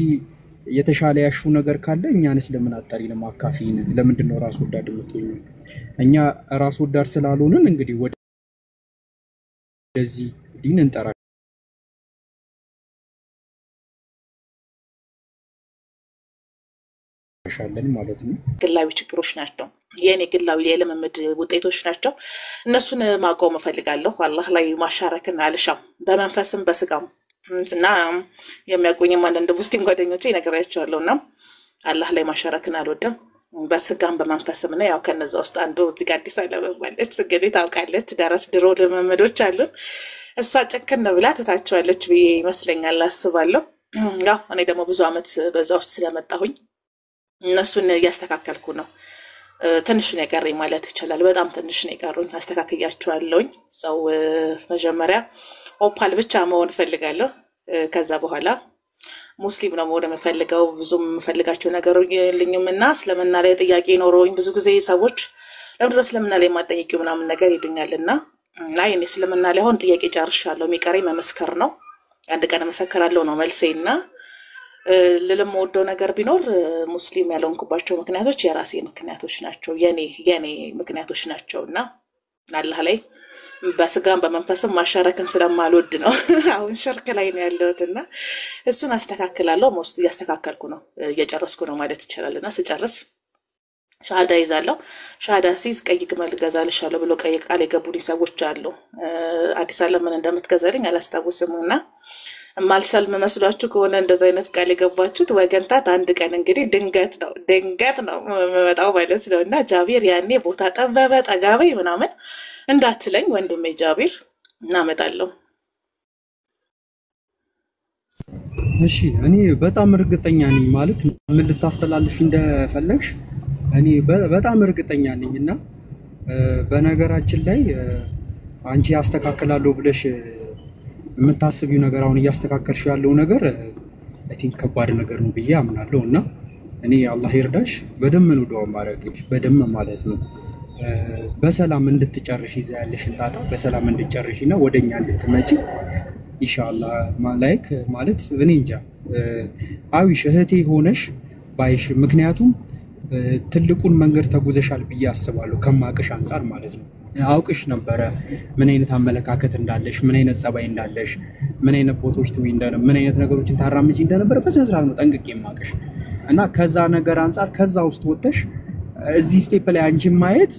የተሻለ ያሹ ነገር ካለ እኛንስ ለምን አጣሪንም አካፊን? ለምንድነው ራስ ወዳድ የምትሆኝ? እኛ ራስ ወዳድ ስላልሆንን እንግዲህ ወደዚህ ዲን እንጠራሻለን ማለት ነው። ግላዊ ችግሮች ናቸው፣ የኔ ግላዊ የልምምድ ውጤቶች ናቸው። እነሱን ማቆም እፈልጋለሁ። አላህ ላይ ማሻረክን አልሻም፣ በመንፈስም በስጋም እና የሚያቆኝም አንዳንድ ሙስሊም ጓደኞቼ ይነግራቸዋለሁ። እና አላህ ላይ ማሻረክን አልወድም፣ በስጋም በመንፈስም ነው። ያው ከነዛ ውስጥ አንዱ እዚህ ጋር አዲስ አለበባለች እንግዲህ ታውቃለች። ደረስ ድሮ ልምምዶች አሉን። እሷ ጨክን ብላ ትታቸዋለች ብዬ ይመስለኛል፣ አስባለሁ። ያው እኔ ደግሞ ብዙ አመት በዛ ውስጥ ስለመጣሁኝ እነሱን እያስተካከልኩ ነው። ትንሽ ነው የቀረኝ ማለት ይቻላል። በጣም ትንሽ ነው የቀሩኝ፣ አስተካክያቸዋለሁኝ። ሰው መጀመሪያ ኦፓል ብቻ መሆን ፈልጋለሁ። ከዛ በኋላ ሙስሊም ነው መሆን የምፈልገው። ብዙም የምፈልጋቸው ነገር የለኝም እና እስልምና ላይ ጥያቄ ኖሮኝ ብዙ ጊዜ ሰዎች ለምንድነው እስልምና ላይ የማጠይቂው ምናምን ነገር ይሉኛል። እና አይ እኔ እስልምና ላይ አሁን ጥያቄ ጨርሻለሁ። የሚቀረኝ መመስከር ነው። አንድ ቀን መሰከራለሁ ነው መልሴ። እና ልልም ወደው ነገር ቢኖር ሙስሊም ያልሆንኩባቸው ምክንያቶች የራሴ ምክንያቶች ናቸው፣ የኔ ምክንያቶች ናቸው። እና አላህ ላይ በስጋም በመንፈስም ማሻረክን ስለማልወድ ነው አሁን ሽርክ ላይ ነው ያለሁት። እና እሱን አስተካክላለሁ። ሞስት እያስተካከልኩ ነው፣ እየጨረስኩ ነው ማለት ይቻላል። እና ስጨርስ ሻሃዳ ይዛለሁ። ሻሃዳ ሲዝ ቀይ ግመል ገዛልሻለሁ ብሎ ቀይ ቃል የገቡልኝ ሰዎች አሉ። አዲስ አለም ምን እንደምትገዛልኝ አላስታውስም። እና ማልሰልም መስሏችሁ ከሆነ እንደዛ አይነት ቃል የገባችሁት ወገንታት፣ አንድ ቀን እንግዲህ ድንገት ነው መጣው ማለት ነው። እና ጃቢር ያኔ ቦታ ጠበበ ጠጋበይ ምናምን እንዳትለኝ ወንድሜ ጃቢር፣ እናመጣለሁ። እሺ እኔ በጣም እርግጠኛ ነኝ ማለት ምን ልታስተላልፊ እንደፈለግሽ እኔ በጣም እርግጠኛ ነኝ። እና በነገራችን ላይ አንቺ ያስተካክላለሁ ብለሽ የምታስቢው ነገር አሁን እያስተካከልሽ ያለው ነገር አይ ቲንክ ከባድ ነገር ነው ብዬ አምናለሁ። እና እኔ አላህ ይርዳሽ፣ በደም ነው ዱዓ ማድረግሽ፣ በደም ማለት ነው። በሰላም እንድትጨርሽ ይዛ ያለሽን ጣጣ በሰላም እንድትጨርሽና ወደኛ እንድትመጪ ኢንሻአላህ ላይክ ማለት እኔ እንጃ አዊሽ እህቴ ሆነሽ ባይሽ። ምክንያቱም ትልቁን መንገድ ተጉዘሻል ብዬ አስባለሁ ከማቅሽ አንፃር ማለት ነው። አውቅሽ ነበረ ምን አይነት አመለካከት እንዳለሽ፣ ምን አይነት ጸባይ እንዳለሽ፣ ምን አይነት ቦታዎች ትውይ እንደነበረ፣ ምን አይነት ነገሮችን ታራምጂ እንደነበረ በስነ ስርዓት ነው ጠንቅቄ የማቅሽ። እና ከዛ ነገር አንፃር ከዛ ውስጥ ወጥተሽ እዚህ ስቴፕ ላይ አንቺን ማየት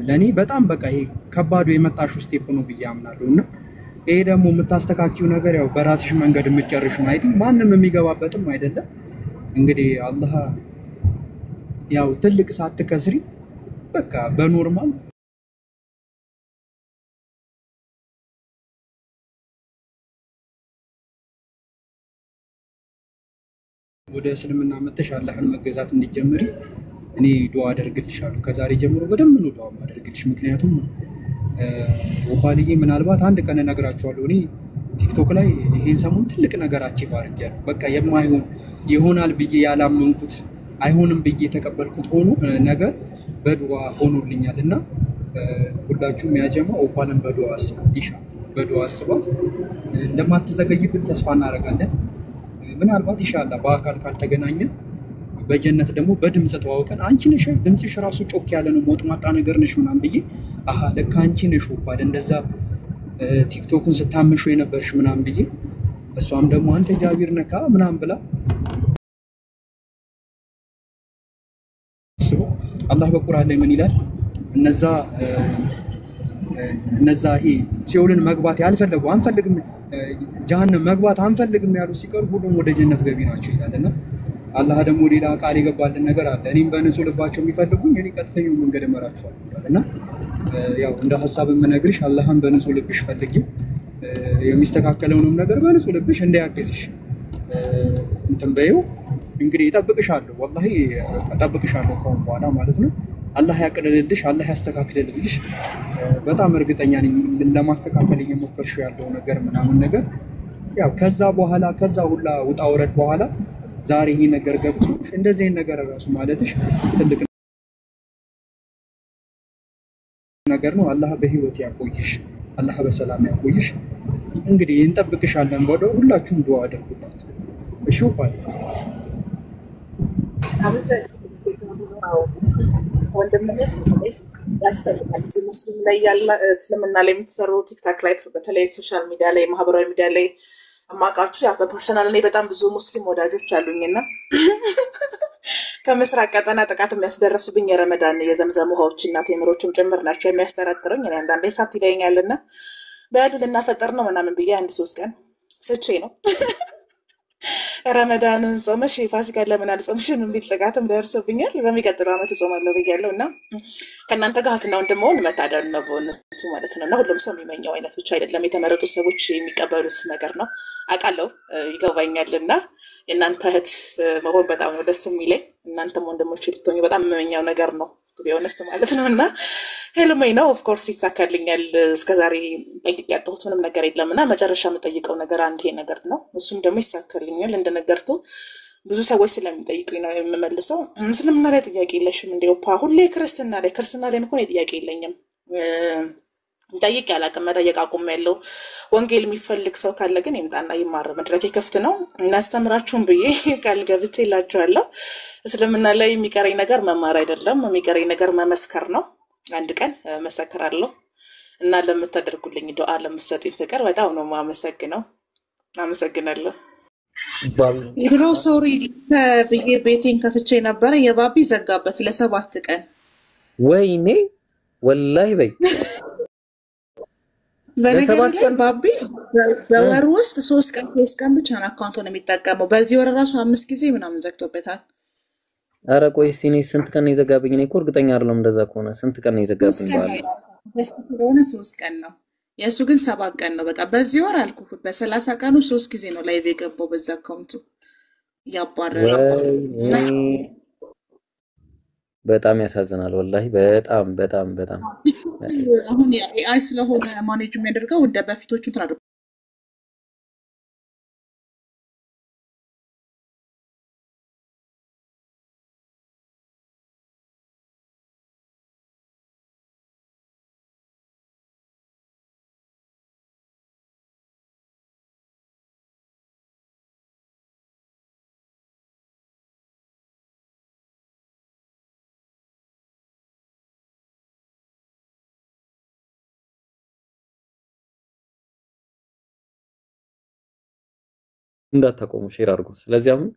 ለኔ በጣም በቃ ይሄ ከባዱ የመጣሽው ስቴፕ ነው ብዬ አምናለሁ። እና ይሄ ደግሞ የምታስተካክዩ ነገር ያው በራስሽ መንገድ የምትጨርሽ ነው። አይ ቲንክ ማንም የሚገባበትም አይደለም። እንግዲህ አላህ ያው ትልቅ ሳትከስሪ በቃ በኖርማል ወደ እስልምና መተሽ አላህን መገዛት እንዲጀምሪ እኔ ዱዓ አደርግልሻለሁ። ከዛሬ ጀምሮ በደንብ ነው ዱዓ ማደርግልሽ። ምክንያቱም ወፋልዬ ምናልባት አንድ ቀን እነግራችኋለሁ፣ እኔ ቲክቶክ ላይ ይሄን ሰሞን ትልቅ ነገር አቺቭ አድርጌያለሁ። በቃ የማይሆን ይሆናል ብዬ ያላመንኩት አይሆንም ብዬ የተቀበልኩት ሆኖ ነገር በዱዓ ሆኖልኛል። እና ሁላችሁም ያጀማ ኦፓልን በዱዓ አስባት፣ ኢንሻአላህ በዱዓ አስባት። እንደማትዘገይብን ተስፋ እናደርጋለን። ምናልባት ኢንሻአላህ በአካል ካልተገናኘን በጀነት ደግሞ በድምጽ ተዋውቀን አንቺ ነሽ ድምጽሽ ራሱ ጮክ ያለ ነው ሞጥማጣ ነገር ነሽ ምናምን ብዬ አሃ ለካ አንቺ ነሽ ኦፓል እንደዛ ቲክቶክን ስታመሹ የነበርሽ ምናምን ብዬ እሷም ደግሞ አንተ ጃቢር ነካ ምናምን ብላ አላህ በቁርአን ላይ ምን ይላል? እነዛ ይሄ ሲኦልን መግባት ያልፈለጉ አንፈልግም ጀሃነም መግባት አንፈልግም ያሉ ሲቀር ሁሉም ወደ ጀነት ገቢ ናቸው ይላልና አላህ ደግሞ ሌላ ቃል የገባልን ነገር አለ። እኔም በንጹህ ልባቸው የሚፈልጉኝ እኔ ቀጥተኛው መንገድ እመራቸዋለሁ እና ያው እንደ ሐሳብ የምነግርሽ አላህን በንጹህ ልብሽ ፈልጊው፣ የሚስተካከለውንም ነገር በንጹህ ልብሽ እንዲያግዝሽ እንትን በይው። እንግዲህ እጠብቅሻለሁ፣ ወላሂ እጠብቅሻለሁ ከአሁን በኋላ ማለት ነው። አላህ ያቅልልልሽ፣ አላህ ያስተካክልልሽ። በጣም እርግጠኛ ነኝ ለማስተካከል እየሞከርሽ ያለው ነገር ምናምን ነገር ያው ከዛ በኋላ ከዛ ሁላ ውጣ ወረድ በኋላ ዛሬ ይሄ ነገር ገብቶሽ እንደዚህ አይነት ነገር ራሱ ማለትሽ ትልቅ ነገር ነው። አላህ በህይወት ያቆይሽ፣ አላህ በሰላም ያቆይሽ። እንግዲህ እንጠብቅሻለን። ሁላችሁም ዱአ አድርጉላት። እሺ ወንድምነት ያስፈልጋል። ሙስሊም ላይ ያለ እስልምና ላይ የምትሰሩ ቲክታክ ላይ በተለይ ሶሻል ሚዲያ ላይ ማህበራዊ ሚዲያ ላይ አማቃችሁ ያ በፐርሰናል ላይ በጣም ብዙ ሙስሊም ወዳጆች አሉኝና ከምስራቅ ቀጠና ጥቃት የሚያስደርሱብኝ የረመዳን የዘምዘም ውሃዎች እና ቴምሮችም ጭምር ናቸው የሚያስጠረጥሩኝ። እኔ አንዳንዴ ሳት ይለኛልና በያሉ ልናፈጠር ነው ምናምን ብዬ 1-3 ቀን ስቼ ነው ረመዳንን ጾመሽ ፋሲካ ለምን አልጾምሽም የሚል ጥቃትም ደርሶብኛል። በሚቀጥለው ዓመት እጾማለሁ ብያለሁ እና ከእናንተ ጋር እህትና ወንድም መሆን መታደል ነው በእውነቱ ማለት ነው። እና ሁሉም ሰው የሚመኘው አይነት ብቻ አይደለም፣ የተመረጡ ሰዎች የሚቀበሉት ነገር ነው አውቃለሁ፣ ይገባኛል። እና የእናንተ እህት መሆን በጣም ነው ደስ የሚለኝ። እናንተም ወንድሞች ልትሆኙ በጣም የምመኘው ነገር ነው ቢሆንስት ማለት ነው። እና ሄልሜ ነው ኦፍኮርስ ይሳካልኛል። እስከዛሬ ጠይቅ ያጣሁት ምንም ነገር የለም እና መጨረሻ የምጠይቀው ነገር አንድ ይሄ ነገር ነው። እሱም ደግሞ ይሳካልኛል። እንደነገርኩ ብዙ ሰዎች ስለሚጠይቁኝ ነው የምመልሰው። እስልምና ላይ ጥያቄ የለሽም እንዴ ኦፓ? ሁሌ ክርስትና ላይ እኮ ጥያቄ የለኝም። ጠይቅ ያላቅም መጠየቅ አቁሜያለሁ። ወንጌል የሚፈልግ ሰው ካለ ግን ይምጣና ይማር፣ መድረክ ክፍት ነው። እናስተምራችሁም ብዬ ቃል ገብቼ እላችኋለሁ። እስልምና ላይ የሚቀረኝ ነገር መማር አይደለም፣ የሚቀረኝ ነገር መመስከር ነው። አንድ ቀን መሰክራለሁ እና ለምታደርጉልኝ ዱዓ ለምትሰጡኝ ፍቅር በጣም ነው የማመሰግነው። አመሰግናለሁ። ድሮ ሶሪ ብዬ ቤቴን ከፍቼ ነበረ። የባቢ ዘጋበት ለ7 ቀን። ወይኔ ወላሂ በይ በነገር ላይ ባቢ በወር ውስጥ 3 ቀን 4 ቀን ብቻ ነው አካውንቱን የሚጠቀመው። በዚህ ወር ራሱ 5 ጊዜ ምናምን ዘግቶበታል። ኧረ ቆይ እስኪ እኔ ስንት ቀን ነው የዘጋብኝ? እኔ እኮ እርግጠኛ አይደለም። እንደዛ ከሆነ ስንት ቀን ነው የዘጋብኝ? በስተ ስለሆነ 3 ቀን ነው የእሱ ግን 7 ቀን ነው። በቃ በዚህ ወር አልኩህ በ30 ቀኑ 3 ጊዜ ነው ላይቭ የገባው በዛ አካውንቱ ያባረረ። በጣም ያሳዝናል ወላሂ። በጣም በጣም በጣም አሁን ኤአይ ስለሆነ ማኔጅ የሚያደርገው እንደ በፊቶቹ ትራዱ እንዳታቆሙ ሼር አድርጉ። ስለዚህ አሁን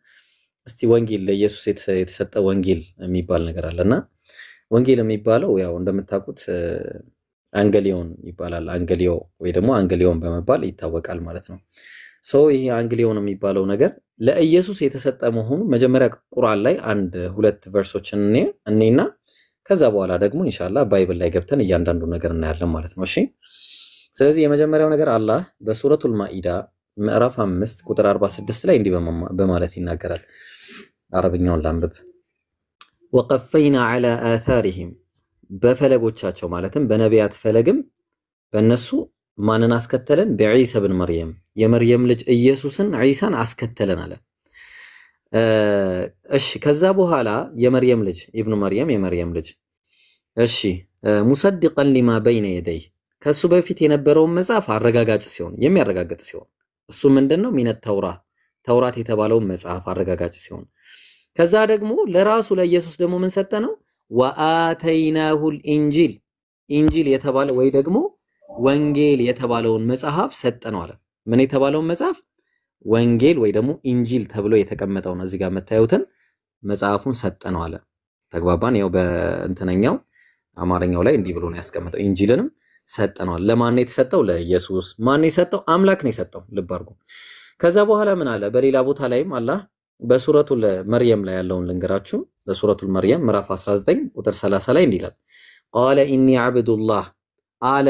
እስቲ ወንጌል ለኢየሱስ የተሰጠ ወንጌል የሚባል ነገር አለና ወንጌል የሚባለው ያው እንደምታውቁት አንገሊዮን ይባላል። አንገሊዮ ወይ ደግሞ አንገሊዮን በመባል ይታወቃል ማለት ነው። ይሄ አንገሊዮን የሚባለው ነገር ለኢየሱስ የተሰጠ መሆኑ መጀመሪያ ቁርአን ላይ 1-2 ቨርሶችን እኔና ከዛ በኋላ ደግሞ ኢንሻአላህ ባይብል ላይ ገብተን እያንዳንዱ ነገር እናያለን ማለት ነው። እሺ ስለዚህ የመጀመሪያው ነገር አላህ በሱረቱል ማኢዳ ምዕራፍ 5 ቁጥር 46 ላይ እንዲህ በማለት ይናገራል። አረብኛውን ላንብብ። ወቀፈይና ዐላ አታሪሂም በፈለጎቻቸው ማለትም በነቢያት ፈለግም በእነሱ ማንን አስከተለን? በዒሳ ብን መርየም የመርየም ልጅ ኢየሱስን ዒሳን አስከተለን አለ። እሺ ከዛ በኋላ የመርየም ልጅ ኢብኑ መርየም የመርየም ልጅ እሺ ሙሰድቀን ሊማ በይነ የደይ ከሱ በፊት የነበረውን መጽሐፍ አረጋጋጭ ሲሆን የሚያረጋግጥ ሲሆን እሱ ምንድነው? ሚነት ተውራት የተባለውን መጽሐፍ አረጋጋጭ ሲሆን ከዛ ደግሞ ለራሱ ለኢየሱስ ደግሞ ምን ሰጠነው? ወአተይናሁል ኢንጂል የተባለ ወይ ደግሞ ወንጌል የተባለውን መጽሐፍ ሰጠነው አለ። ምን የተባለውን መጽሐፍ? ወንጌል ወይ ደግሞ ኢንጂል ተብሎ የተቀመጠውን እዚህ ጋር መታዩትን መጽሐፉን ሰጠነው አለ። ተግባባን? ያው በእንተነኛው አማርኛው ላይ እንዲህ ብሎ ነው ያስቀመጠው። ኢንጂልንም ሰጠነው። ለማን ነው የተሰጠው? ለኢየሱስ። ማን ነው የሰጠው? አምላክ ነው የሰጠው። ልብ አድርጉ። ከዛ በኋላ ምን አለ? በሌላ ቦታ ላይም አላህ በሱረቱል መርየም ላይ ያለውን ልንገራችሁ። በሱረቱል መርየም ምዕራፍ 19 ቁጥር 30 ላይ እንዲህ ይላል። ቃለ ኢኒ አብዱላህ አለ።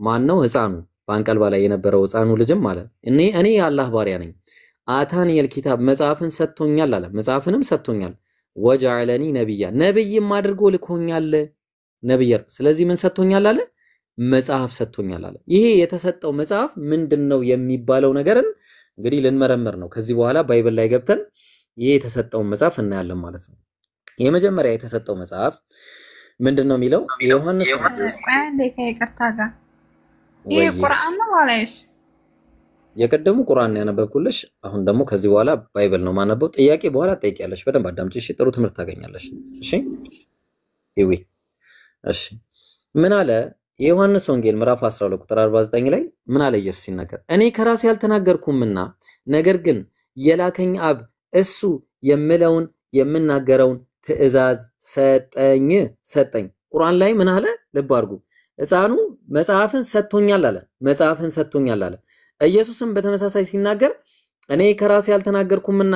ማን ነው? ህፃኑ በአንቀልባ ላይ የነበረው ህፃኑ ልጅም አለ እኔ የአላህ ባሪያ ነኝ። አታኒየል ኪታብ መጽሐፍን ሰጥቶኛል አለ። መጽሐፍንም ሰጥቶኛል። ወጀዐለኒ ነብያ ነብይም አድርጎ ልኮኛል ነብይ ስለዚህ ምን ሰጥቶኛል አለ መጽሐፍ ሰጥቶኛል አለ ይሄ የተሰጠው መጽሐፍ ምንድነው የሚባለው ነገርን እንግዲህ ልንመረምር ነው ከዚህ በኋላ ባይብል ላይ ገብተን ይሄ የተሰጠው መጽሐፍ እናያለን ማለት ነው የመጀመሪያ የተሰጠው መጽሐፍ ምንድነው የሚለው ዮሐንስ አንዴ ከይቅርታ ጋር ይሄ ቁርአን ነው ወላይስ የቀደሙ ቁርአን ያነበብኩልሽ አሁን ደግሞ ከዚህ በኋላ ባይብል ነው ማነበው ጥያቄ በኋላ ጠይቂያለሽ በደንብ አዳምጪ እሺ ጥሩ ትምህርት ታገኛለሽ እሺ ይዊ እሺ ምን አለ የዮሐንስ ወንጌል ምዕራፍ 12 ቁጥር 49 ላይ ምን አለ ኢየሱስ ሲናገር እኔ ከራሴ ያልተናገርኩምና ነገር ግን የላከኝ አብ እሱ የምለውን የምናገረውን ትእዛዝ ሰጠኝ ቁርአን ላይ ምን አለ ልብ አድርጉ ሕፃኑ መጽሐፍን ሰጥቶኛል አለ ኢየሱስም በተመሳሳይ ሲናገር እኔ ከራሴ ያልተናገርኩምና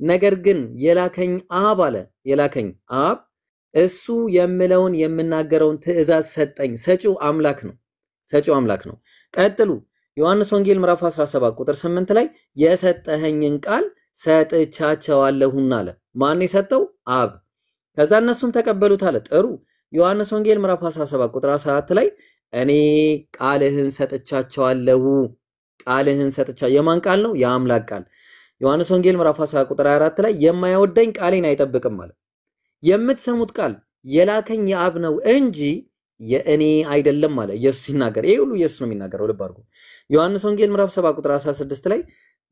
ነገር ግን የላከኝ አብ አለ የላከኝ አብ እሱ የምለውን የምናገረውን ትእዛዝ ሰጠኝ ሰጪው አምላክ ነው ቀጥሉ ዮሐንስ ወንጌል ምዕራፍ 17 ቁጥር 8 ላይ የሰጠኸኝን ቃል ሰጥቻቸዋለሁና አለ ማን የሰጠው አብ ከዛ እነሱም ተቀበሉት አለ ጥሩ ዮሐንስ ወንጌል ምዕራፍ 17 ቁጥር 14 ላይ እኔ ቃልህን ሰጥቻቸዋለሁ የማን ቃል ነው የአምላክ ቃል ዮሐንስ ወንጌል ምዕራፍ 10 ቁጥር 24 ላይ የማይወደኝ ቃሌን አይጠብቅም አለ የምትሰሙት ቃል የላከኝ የአብ ነው እንጂ የእኔ አይደለም አለ ኢየሱስ ሲናገር ይሄ ሁሉ ኢየሱስ ነው የሚናገረው ልብ አድርጉ ዮሐንስ ወንጌል ምዕራፍ 7 ቁጥር 16 ላይ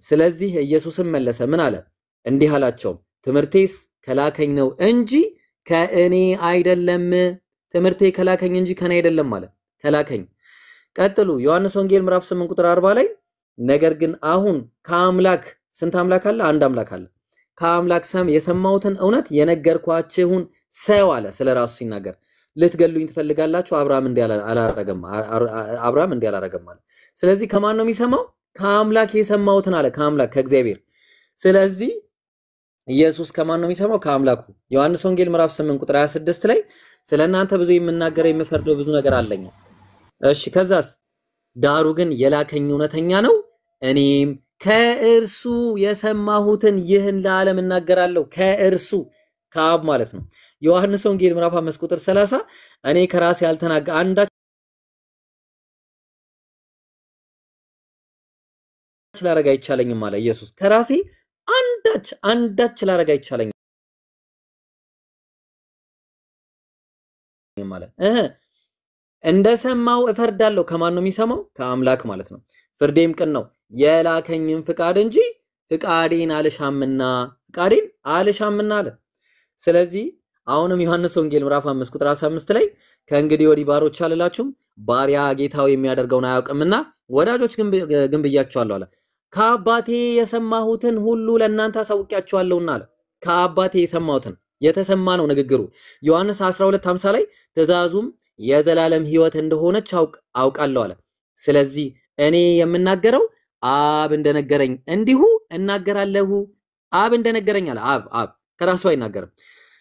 ስለዚህ ኢየሱስም መለሰ ምን አለ እንዲህ አላቸው ትምህርቴስ ከላከኝ ነው እንጂ ከእኔ አይደለም ትምህርቴ ከላከኝ እንጂ ከኔ አይደለም አለ ከላከኝ ቀጥሉ ዮሐንስ ወንጌል ምዕራፍ 8 ቁጥር 40 ላይ ነገር ግን አሁን ከአምላክ ስንት አምላክ አለ አንድ አምላክ አለ ከአምላክ የሰማሁትን እውነት የነገርኳችሁን ሰው አለ ስለራሱ ሲናገር ልትገሉኝ ትፈልጋላችሁ አብርሃም እንዲህ አላረገም አለ ስለዚህ ከማን ነው የሚሰማው ከአምላክ የሰማሁትን አለ ከአምላክ ከእግዚአብሔር ስለዚህ ኢየሱስ ከማን ነው የሚሰማው ከአምላኩ ዮሐንስ ወንጌል ምዕራፍ 8 ቁጥር 26 ላይ ስለናንተ ብዙ የምናገረው የምፈርደው ብዙ ነገር አለኝ እሺ ከዛስ ዳሩ ግን የላከኝ እውነተኛ ነው እኔም ከእርሱ የሰማሁትን ይህን ለዓለም እናገራለሁ ከእርሱ ከአብ ማለት ነው ዮሐንስ ወንጌል ምዕራፍ 5 ቁጥር 30 እኔ ከራሴ ያልተናገር አንዳች ላረጋ አይቻለኝም አለ ኢየሱስ ከራሴ አንዳች ላረጋ አይቻለኝም ማለት እንደሰማው እፈርዳለሁ ከማን ነው የሚሰማው ከአምላክ ማለት ነው ፍርዴም ቅን ነው የላከኝን ፍቃድ እንጂ ፍቃዴን አልሻምና አለ ስለዚህ አሁንም ዮሐንስ ወንጌል ምዕራፍ 5 ቁጥር 15 ላይ ከእንግዲህ ወዲህ ባሮች አልላችሁም ባሪያ ጌታው የሚያደርገውን አያውቅምና ወዳጆች ግን ብያችኋለሁ አለ ከአባቴ የሰማሁትን ሁሉ ለእናንተ አሳውቂያችኋለሁና አለ ከአባቴ የሰማሁትን የተሰማ ነው ንግግሩ ዮሐንስ 12:50 ላይ ትእዛዙም የዘላለም ሕይወት እንደሆነች አውቃለሁ አለ ስለዚህ እኔ የምናገረው አብ እንደነገረኝ እንዲሁ እናገራለሁ አብ እንደነገረኝ አለ አብ ከራሱ አይናገርም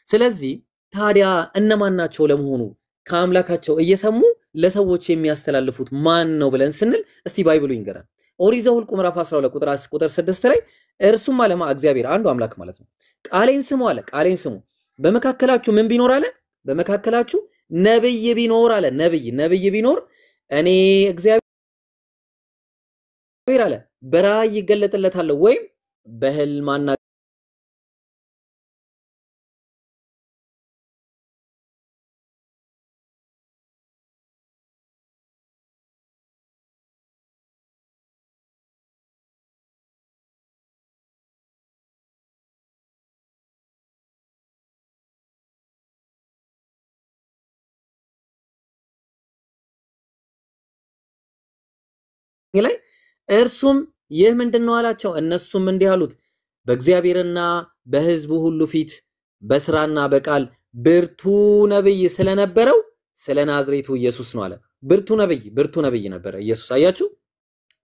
ስለዚህ ታዲያ እነማን ናቸው ለመሆኑ ከአምላካቸው እየሰሙ ለሰዎች የሚያስተላልፉት ማን ነው ብለን ስንል እስቲ ባይብሉ ይንገራል ኦሪት ዘኍልቍ ምዕራፍ 12 ቁጥር 6 ላይ እርሱም አለማ እግዚአብሔር አንዱ አምላክ ማለት ነው ቃሌን ስሙ አለ ቃሌን ስሙ በመካከላችሁ ምን ቢኖር አለ በመካከላችሁ ነብይ ቢኖር አለ ነብይ ቢኖር እኔ እግዚአብሔር አለ በራእይ ይገለጥለታል ወይም በህልም ላይ እርሱም ይህ ምንድነው አላቸው እነሱም እንዲህ አሉት በእግዚአብሔርና በሕዝቡ ሁሉ ፊት በስራና በቃል ብርቱ ነብይ ስለነበረው ስለ ናዝሬቱ ኢየሱስ ነው አለ ብርቱ ነብይ ነበር ኢየሱስ አያችሁ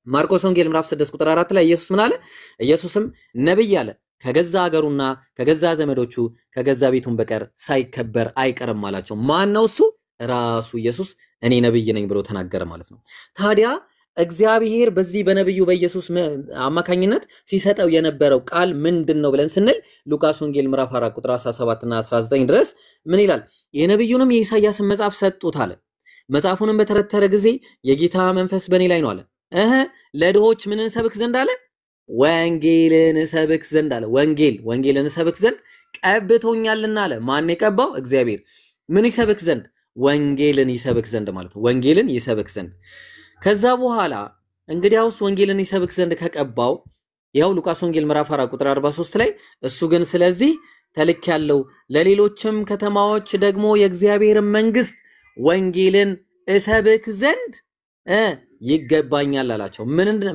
ማርቆስ ወንጌል ምዕራፍ 6 ቁጥር 4 ላይ ኢየሱስ ምን አለ ኢየሱስም ነብይ አለ ከገዛ ሀገሩና ከገዛ ዘመዶቹ ከገዛ ቤቱን በቀር ሳይከበር አይቀርም አላቸው ማን ነው እሱ ራሱ ኢየሱስ እኔ ነብይ ነኝ ብሎ ተናገረ ማለት ነው ታዲያ እግዚአብሔር በዚህ በነብዩ በኢየሱስ አማካኝነት ሲሰጠው የነበረው ቃል ምንድነው ብለን ስንል ሉቃስ ወንጌል ምዕራፍ 4 ቁጥር 17 እና 19 ድረስ ምን ይላል? የነብዩንም የኢሳይያስን መጽሐፍ ሰጡት አለ። መጽሐፉንም በተረተረ ጊዜ የጌታ መንፈስ በኔ ላይ ነው አለ። ለድሆች ምንን ሰብክ ዘንድ አለ? ወንጌልን ሰብክ ዘንድ አለ። ወንጌልን ሰብክ ዘንድ ቀብቶኛልና አለ። ማን የቀባው? እግዚአብሔር። ምን ይሰብክ ዘንድ? ወንጌልን ይሰብክ ዘንድ ማለት ነው። ወንጌልን ይሰብክ ዘንድ ከዛ በኋላ እንግዲያውስ ወንጌልን ይሰብክ ዘንድ ከቀባው ያው ሉቃስ ወንጌል ምዕራፍ 4 ቁጥር 43 ላይ እሱ ግን ስለዚህ ተልክ ያለው ለሌሎችም ከተማዎች ደግሞ የእግዚአብሔር መንግስት ወንጌልን እሰብክ ዘንድ ይገባኛል አላቸው።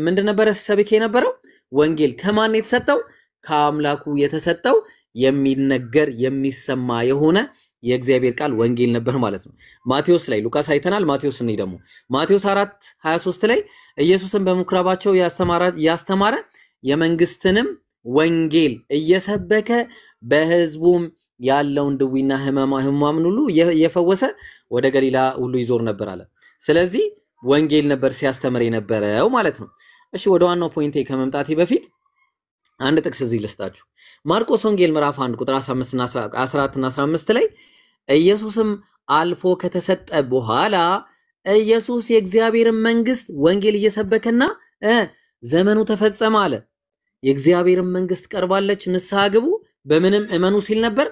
ምንድን ነበር ሲሰብክ የነበረው? ወንጌል ከማን የተሰጠው? ከአምላኩ የተሰጠው የሚነገር የሚሰማ የሆነ የእግዚአብሔር ቃል ወንጌል ነበር ማለት ነው። ማቴዎስ ላይ ሉቃስ አይተናል። ማቴዎስ እንይ ደግሞ ማቴዎስ 4:23 ላይ ኢየሱስን በምኩራባቸው ያስተማረ የመንግስትንም ወንጌል እየሰበከ በህዝቡም ያለውን ድዊና ህማምን ሁሉ እየፈወሰ ወደ ገሊላ ሁሉ ይዞር ነበር አለ። ስለዚህ ወንጌል ነበር ሲያስተምር የነበረው ማለት ነው። እሺ ወደ ዋናው ፖይንቴ ከመምጣቴ በፊት አንድ ጥቅስ እዚህ ልስጣችሁ። ማርቆስ ወንጌል ምዕራፍ 1 ቁጥር 15 እና 14 እና 15 ላይ ኢየሱስም አልፎ ከተሰጠ በኋላ ኢየሱስ የእግዚአብሔርን መንግስት ወንጌል እየሰበከና ዘመኑ ተፈጸመ አለ። የእግዚአብሔርን መንግስት ቀርባለች፣ ንስሐ ግቡ፣ በምንም እመኑ ሲል ነበር።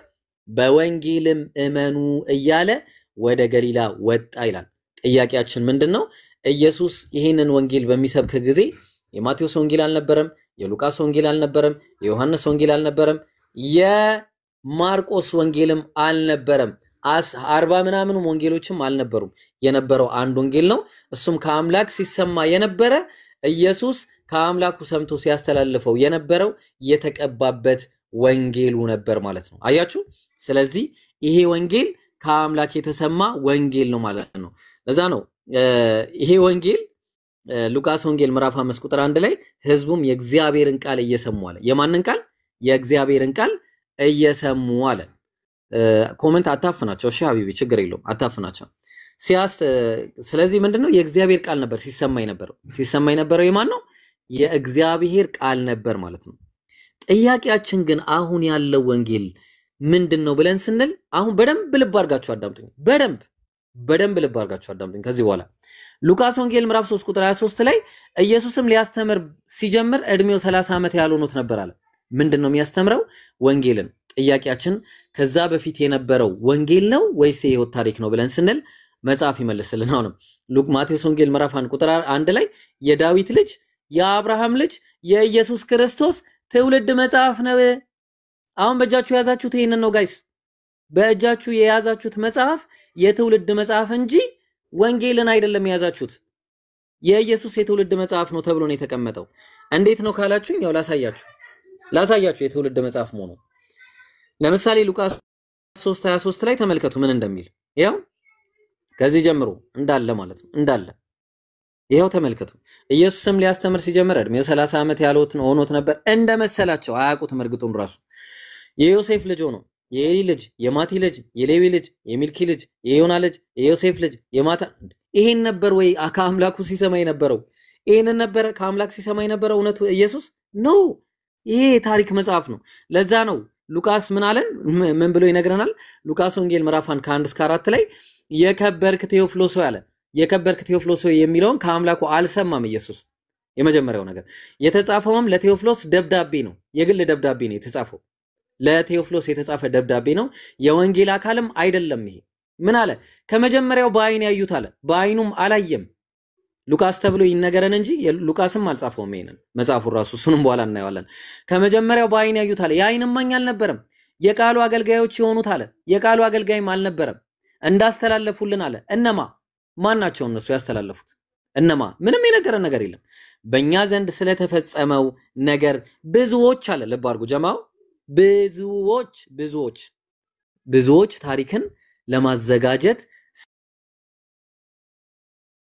በወንጌልም እመኑ እያለ ወደ ገሊላ ወጣ ይላል። ጥያቄያችን ምንድነው? ኢየሱስ ይሄንን ወንጌል በሚሰብክ ጊዜ የማቴዎስ ወንጌል አልነበረም፣ የሉቃስ ወንጌል አልነበረም፣ የዮሐንስ ወንጌል አልነበረም፣ የማርቆስ ወንጌልም አልነበረም፣ 40 ምናምን ወንጌሎችም አልነበሩም። የነበረው አንድ ወንጌል ነው። እሱም ከአምላክ ሲሰማ የነበረ ኢየሱስ ከአምላኩ ሰምቶ ሲያስተላልፈው የነበረው የተቀባበት ወንጌሉ ነበር ማለት ነው። አያችሁ? ስለዚህ ይሄ ወንጌል ከአምላክ የተሰማ ወንጌል ነው ማለት ነው። ለዛ ነው ይሄ ወንጌል ሉቃስ ወንጌል ምዕራፍ 5 ቁጥር 1 ላይ ህዝቡም የእግዚአብሔርን ቃል እየሰሙ አለ። የማንን ቃል? የእግዚአብሔርን ቃል እየሰሙ አለ። ኮሜንት አታፍናቸው እሺ ሀቢቢ፣ ችግር የለውም አታፍናቸው። ስለዚህ ምንድነው? የእግዚአብሔር ቃል ነበር ሲሰማ የነበረው የማን ነው? የእግዚአብሔር ቃል ነበር ማለት ነው። ጥያቄያችን ግን አሁን ያለው ወንጌል ምንድነው ብለን ስንል አሁን በደንብ ልብ አድርጋችሁ አዳምጡኝ። በደንብ ልብ አድርጋችሁ አዳምጡኝ። ከዚህ በኋላ ሉቃስ ወንጌል ምዕራፍ 3 ቁጥር 23 ላይ ኢየሱስም ሊያስተምር ሲጀምር እድሜው 30 ዓመት ያልሆኑት ነበር አለ። ምንድነው የሚያስተምረው? ወንጌልን። ጥያቄያችን ከዛ በፊት የነበረው ወንጌል ነው ወይስ የህይወት ታሪክ ነው ብለን ስንል መጽሐፍ ይመልስልን። አሁንም ማቴዎስ ወንጌል ምዕራፍ 1 ቁጥር 1 ላይ የዳዊት ልጅ የአብርሃም ልጅ የኢየሱስ ክርስቶስ ትውልድ መጽሐፍ ነው። አሁን በእጃችሁ የያዛችሁት ይሄንን ነው ጋይስ። በእጃችሁ የያዛችሁት መጽሐፍ የትውልድ መጽሐፍ እንጂ ወንጌልን አይደለም የያዛችሁት። የኢየሱስ የትውልድ መጽሐፍ ነው ተብሎ ነው የተቀመጠው። እንዴት ነው ካላችሁኝ ያው ላሳያችሁ የትውልድ መጽሐፍ መሆኑ። ለምሳሌ ሉቃስ 3:23 ላይ ተመልከቱ ምን እንደሚል። ያው ከዚህ ጀምሮ እንዳለ ማለት ነው እንዳለ ይሄው ተመልከቱ። ኢየሱስም ሊያስተምር ሲጀምር እድሜው 30 ዓመት ሆኖት ነበር እንደመሰላቸው። አያውቁትም እርግጡን ራሱ። የዮሴፍ ልጅ ሆኖ የኤሊ ልጅ፣ የማቲ ልጅ፣ የሌዊ ልጅ፣ የሚልኪ ልጅ፣ የዮና ልጅ፣ የዮሴፍ ልጅ፣ የማታ ይሄን ነበር ወይ ከአምላኩ ሲሰማ የነበረው? ይሄንን ነበር ከአምላክ ሲሰማ የነበረው እውነቱ ኢየሱስ ነው? ይሄ ታሪክ መጽሐፍ ነው። ለዛ ነው ሉቃስ ምን ብሎ ይነግረናል? ሉቃስ ወንጌል ምዕራፍ 1 ከ1 እስከ 4 ላይ የከበርክ ቴዎፍሎስ ያለ የከበርክ ቴዎፍሎስ የሚለውን ከአምላኩ አልሰማም ኢየሱስ። የመጀመሪያው ነገር የተጻፈውም ለቴዎፍሎስ ደብዳቤ ነው፣ የግል ደብዳቤ ነው የተጻፈው። ለቴዎፍሎስ የተጻፈ ደብዳቤ ነው፣ የወንጌል አካልም አይደለም። ይሄ ምን አለ? ከመጀመሪያው በአይን ያዩት አለ፣ በአይኑም አላየም። ሉቃስ ተብሎ ይነገረን እንጂ ሉቃስም አልጻፈውም ይሄንን መጽሐፉን ራሱ። እሱንም በኋላ እናየዋለን። ከመጀመሪያው በአይን ያዩት አለ፣ የአይን እማኝ አልነበረም። የቃሉ አገልጋዮች የሆኑት አለ፣ የቃሉ አገልጋይም አልነበረም። እንዳስተላለፉልን አለ። እነማ ማን ናቸው እነሱ ያስተላለፉት? እነማ? ምንም የነገረን ነገር የለም። በእኛ ዘንድ ስለተፈጸመው ነገር ብዙዎች አለ። ልብ አድርጉ ጀማው፣ ብዙዎች ታሪክን ለማዘጋጀት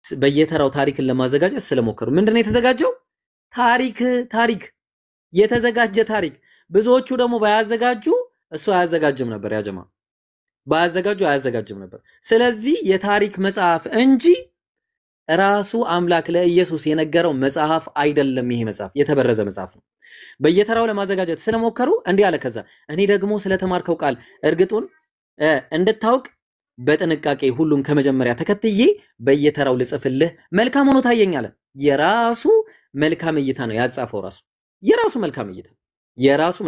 በየተራው ታሪክን ለማዘጋጀት ስለሞከሩ ምንድነው የተዘጋጀው? ታሪክ የተዘጋጀ ታሪክ። ብዙዎቹ ደግሞ ባያዘጋጁ እሱ አያዘጋጅም ነበር። ያ ጀማ ባያዘጋጁ አያዘጋጅም ነበር። ስለዚህ የታሪክ መጽሐፍ እንጂ ራሱ አምላክ ለኢየሱስ የነገረው መጽሐፍ አይደለም። ይሄ መጽሐፍ የተበረዘ መጽሐፍ ነው። በየተራው ለማዘጋጀት ስለሞከሩ እንዲህ አለ። ከዛ እኔ ደግሞ ስለተማርከው ቃል እርግጡን እንድታውቅ በጥንቃቄ ሁሉም ከመጀመሪያ ተከትዬ በየተራው ልጽፍልህ መልካም ሆኖ ታየኝ አለ። የራሱ መልካም እይታ ነው ያጻፈው። የራሱ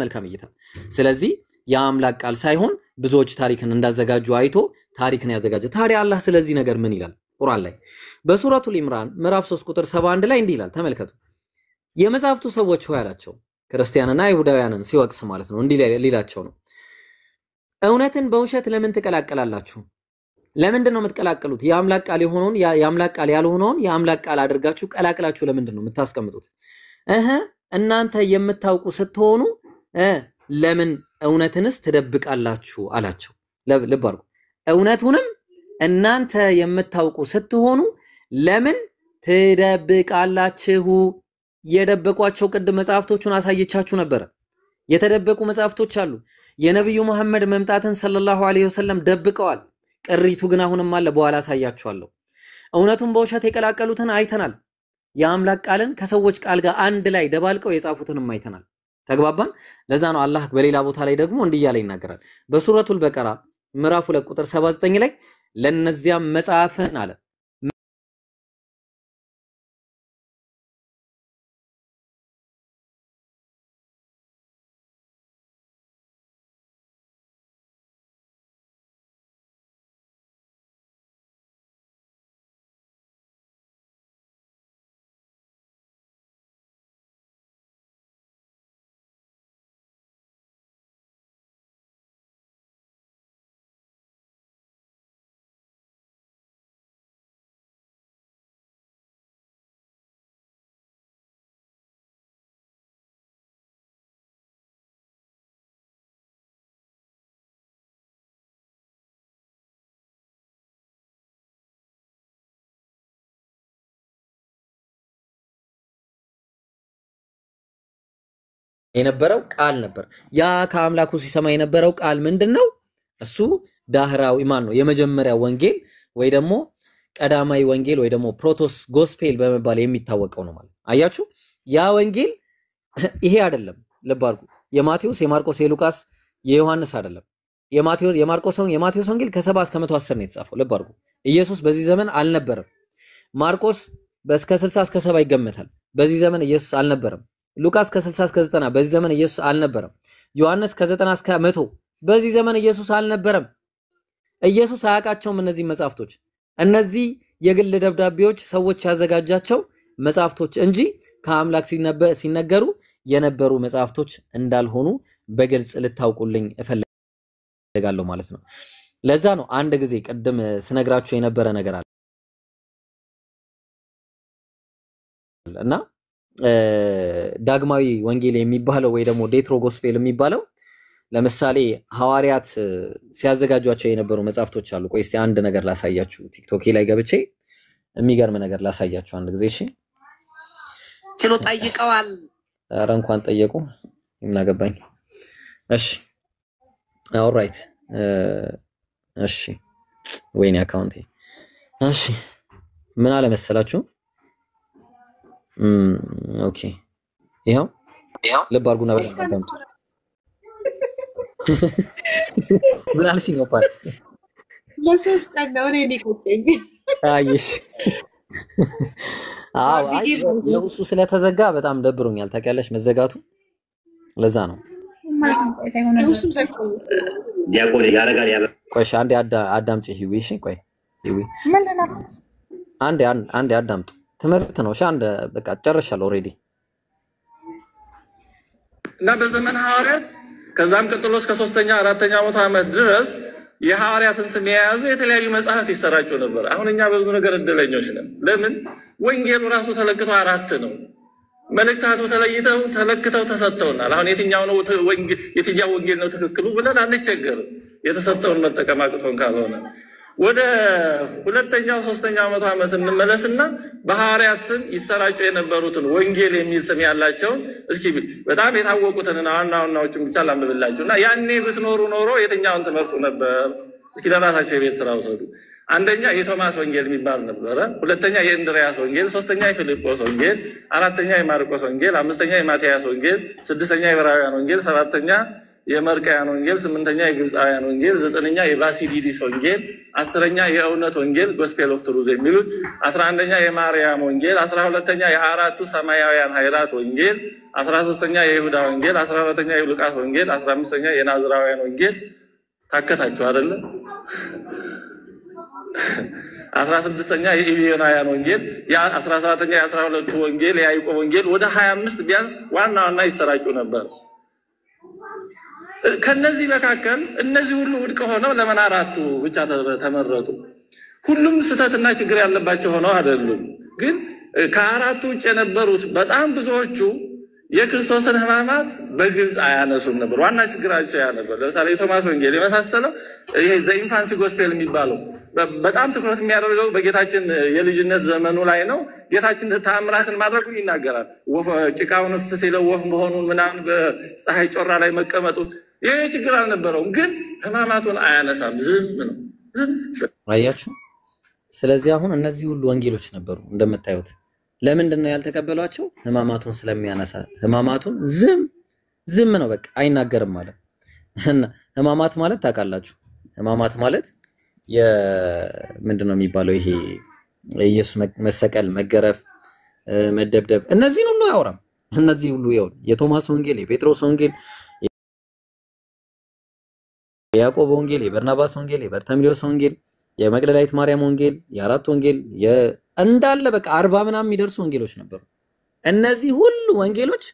መልካም እይታ። ስለዚህ የአምላክ ቃል ሳይሆን ብዙዎች ታሪክን እንዳዘጋጁ አይቶ ታሪክን ያዘጋጀ። ታዲያ አላህ ስለዚህ ነገር ምን ይላል? ቁርአን ላይ በሱረቱል ኢምራን ምዕራፍ 3 ቁጥር 71 ላይ እንዲህ ይላል። ተመልከቱ። የመጽሐፍቱ ሰዎች ሆይ አላቸው፣ ክርስቲያንና አይሁዳውያንን ሲወቅስ ማለት ነው። እንዲህ ሊላቸው ነው። እውነትን በውሸት ለምን ትቀላቀላላችሁ? ለምንድን ነው የምትቀላቀሉት? የአምላክ ቃል የሆነውን የአምላክ ቃል ያልሆነውን የአምላክ ቃል አድርጋችሁ ቀላቅላችሁ ለምንድን ነው የምታስቀምጡት? እናንተ የምታውቁ ስትሆኑ ለምን እውነትንስ ትደብቃላችሁ አላቸው። ልብ አድርጉ። እውነቱንም እናንተ የምታውቁ ስትሆኑ ለምን ትደብቃላችሁ? የደበቋቸው ቅድም መጽሐፍቶቹን አሳየቻችሁ ነበር። የተደበቁ መጽሐፍቶች አሉ። የነብዩ መሐመድ መምጣትን ሰለላሁ ዐለይሂ ወሰለም ደብቀዋል። ቅሪቱ ግን አሁንም አለ። በኋላ አሳያችኋለሁ። እውነቱን በውሸት የቀላቀሉትን አይተናል። የአምላክ ቃልን ከሰዎች ቃል ጋር አንድ ላይ ደባልቀው የጻፉትንም አይተናል። ተግባባን? ለዛ ነው አላህ በሌላ ቦታ ላይ ደግሞ እንዲህ ያለ ይናገራል። በሱረቱል በቀራ ምዕራፍ 2 ቁጥር 79 ላይ ለነዚያም መጽሐፍን አለ የነበረው ቃል ነበር። ያ ከአምላኩ ሲሰማ የነበረው ቃል ምንድነው? እሱ ዳህራዊ ማን ነው? የመጀመሪያ ወንጌል ወይ ደግሞ ቀዳማዊ ወንጌል ወይ ደግሞ ፕሮቶስ ጎስፔል በመባል የሚታወቀው ነው ማለት። አያችሁ? ያ ወንጌል ይሄ አይደለም። ልብ አድርጉ። የማቴዎስ፣ የማርቆስ፣ የሉቃስ፣ የዮሐንስ አይደለም። የማቴዎስ ወንጌል ከ70 እስከ 110 ነው የተጻፈው። ልብ አድርጉ። ኢየሱስ በዚህ ዘመን አልነበረም። ማርቆስ እስከ 60 እስከ 70 ይገመታል። በዚህ ዘመን ኢየሱስ አልነበረም። ሉቃስ ከ60 እስከ 90 በዚህ ዘመን ኢየሱስ አልነበረም። ዮሐንስ ከ90 እስከ 100 በዚህ ዘመን ኢየሱስ አልነበረም። ኢየሱስ አያውቃቸውም እነዚህ መጽሐፍቶች። እነዚህ የግል ደብዳቤዎች ሰዎች ያዘጋጃቸው መጽሐፍቶች እንጂ ከአምላክ ሲነገሩ የነበሩ መጽሐፍቶች እንዳልሆኑ በግልጽ ልታውቁልኝ እፈልጋለሁ ማለት ነው። ለዛ ነው አንድ ጊዜ ቀደም ስነግራችሁ የነበረ ነገር አለ እና ዳግማዊ ወንጌል የሚባለው ወይ ደግሞ ዴትሮ ጎስፔል የሚባለው ለምሳሌ ሐዋርያት ሲያዘጋጇቸው የነበሩ መጽሐፍቶች አሉ። ቆይ እስቲ አንድ ነገር ላሳያችሁ። ቲክቶክ ላይ ገብቼ የሚገርም ነገር ላሳያችሁ አንድ ጊዜ። እሺ ስለ ጠይቀዋል። ኧረ እንኳን ጠየቁ ምን አገባኝ። እሺ ኦልራይት። እሺ ወይኔ አካውንቴ። እሺ ምን አለ መሰላችሁ? ኦኬ ይሄው ልብ አድርጉና በጣም ምን አልሽኝ? ወጣ ለሶስት ቀን ነው እኔ ሊቆጨኝ። አይሽ የውሱ ስለተዘጋ በጣም ደብሮኛል። ታውቂያለሽ መዘጋቱ። ለዛ ነው የውሱም ዘግቶ ዲያቆን ያረጋል ያበ ቆይሽ አንዴ አዳምጪ ሂዊ። እሺ ቆይ ሂዊ አንዴ አዳምጡ። ትምህርት ነው። እሺ አንድ በቃ ጨርሻለሁ ኦሬዲ። እና በዘመን ሐዋርያት ከዛም ቀጥሎ እስከ 3ኛ 4ኛ ዓመት ድረስ የሐዋርያትን ስም የያዙ የተለያዩ መጽሐፍት ይሰራጩ ነበር። አሁን እኛ በብዙ ነገር እድለኞች ነን። ለምን? ወንጌሉ ራሱ ተለክቶ 4 ነው። መልእክታቱ ተለክተው ተሰጥተውናል። አሁን የትኛው ወንጌል ነው ትክክሉ ብለን አንቸገርም። የተሰጠውን መጠቀም አቅቶን ካልሆነ ወደ 2ኛው 3ኛው ዓመት እንመለስና በሐዋርያት ስም ይሰራጩ የነበሩትን ወንጌል የሚል ስም ያላቸው እስኪ በጣም የታወቁትን ዋናዎቹን ብቻ ላንብብላችሁና ያኔ ብትኖሩ ኖሮ የትኛውን ትመርጡ ነበር? እስኪ ለራሳችሁ የቤት ስራ ወሰዱ። አንደኛ የቶማስ ወንጌል የሚባል ነበረ፣ ሁለተኛ የእንድሪያስ ወንጌል፣ ሶስተኛ የፊልጶስ ወንጌል፣ አራተኛ የማርቆስ ወንጌል፣ አምስተኛ የማቴያስ ወንጌል፣ ስድስተኛ የዕብራውያን ወንጌል፣ ሰባተኛ የመርቃያን ወንጌል፣ ስምንተኛ የግብፃውያን ወንጌል፣ ዘጠነኛ የባሲሊዲስ ወንጌል፣ አስረኛ የእውነት ወንጌል ጎስፔል ኦፍ ትሩዝ የሚሉት፣ 11ኛ የማርያም ወንጌል፣ 12ኛ የአራቱ ሰማያውያን ኃይላት ወንጌል፣ 13ኛ የይሁዳ ወንጌል፣ 14ኛ የሉቃስ ወንጌል፣ 15ኛ የናዝራውያን ወንጌል። ታከታችሁ አይደለ? 16ኛ የኢዮናውያን ወንጌል፣ 17ኛ የ12ቱ ወንጌል፣ የያዕቆብ ወንጌል፣ ወደ 25 ቢያንስ ዋና ዋና ይሰራጩ ነበር። ከነዚህ መካከል እነዚህ ሁሉ ውድቅ ሆነው ለምን አራቱ ብቻ ተመረጡ? ሁሉም ስህተትና ችግር ያለባቸው ሆነው አይደሉም። ግን ከአራቱ ውጭ የነበሩት በጣም ብዙዎቹ የክርስቶስን ሕማማት በግልጽ አያነሱም ነበር። ዋና ችግራቸው ያ ነበር። ለምሳሌ የቶማስ ወንጌል የመሳሰለው ይሄ ዘኢንፋንሲ ጎስፔል የሚባለው በጣም ትኩረት የሚያደርገው በጌታችን የልጅነት ዘመኑ ላይ ነው። ጌታችን ተአምራትን ማድረጉን ይናገራል። ጭቃውን እፍ ሲለው ወፍ መሆኑን ምናምን በፀሐይ ጮራ ላይ መቀመጡን ይሄ ችግር አልነበረውም። ግን ሕማማቱን አያነሳም፣ ዝም ነው፣ ዝም። አያችሁ። ስለዚህ አሁን እነዚህ ሁሉ ወንጌሎች ነበሩ እንደምታዩት። ለምንድን ነው ያልተቀበሏቸው? ሕማማቱን ስለሚያነሳ። ሕማማቱን ዝም ነው፣ በቃ አይናገርም ማለት። ሕማማት ማለት ታውቃላችሁ፣ ሕማማት ማለት ምንድነው የሚባለው? ይሄ ኢየሱስ መሰቀል፣ መገረፍ፣ መደብደብ፣ እነዚህን ሁሉ ያወራም። እነዚህ ሁሉ ይሁን የቶማስ ወንጌል፣ የጴጥሮስ ወንጌል፣ የያዕቆብ ወንጌል፣ የበርናባስ ወንጌል፣ የበርተሚሎስ ወንጌል፣ የመቅደላዊት ማርያም ወንጌል፣ የአራት ወንጌል እንዳለ በቃ 40 ምናምን የሚደርሱ ወንጌሎች ነበሩ። እነዚህ ሁሉ ወንጌሎች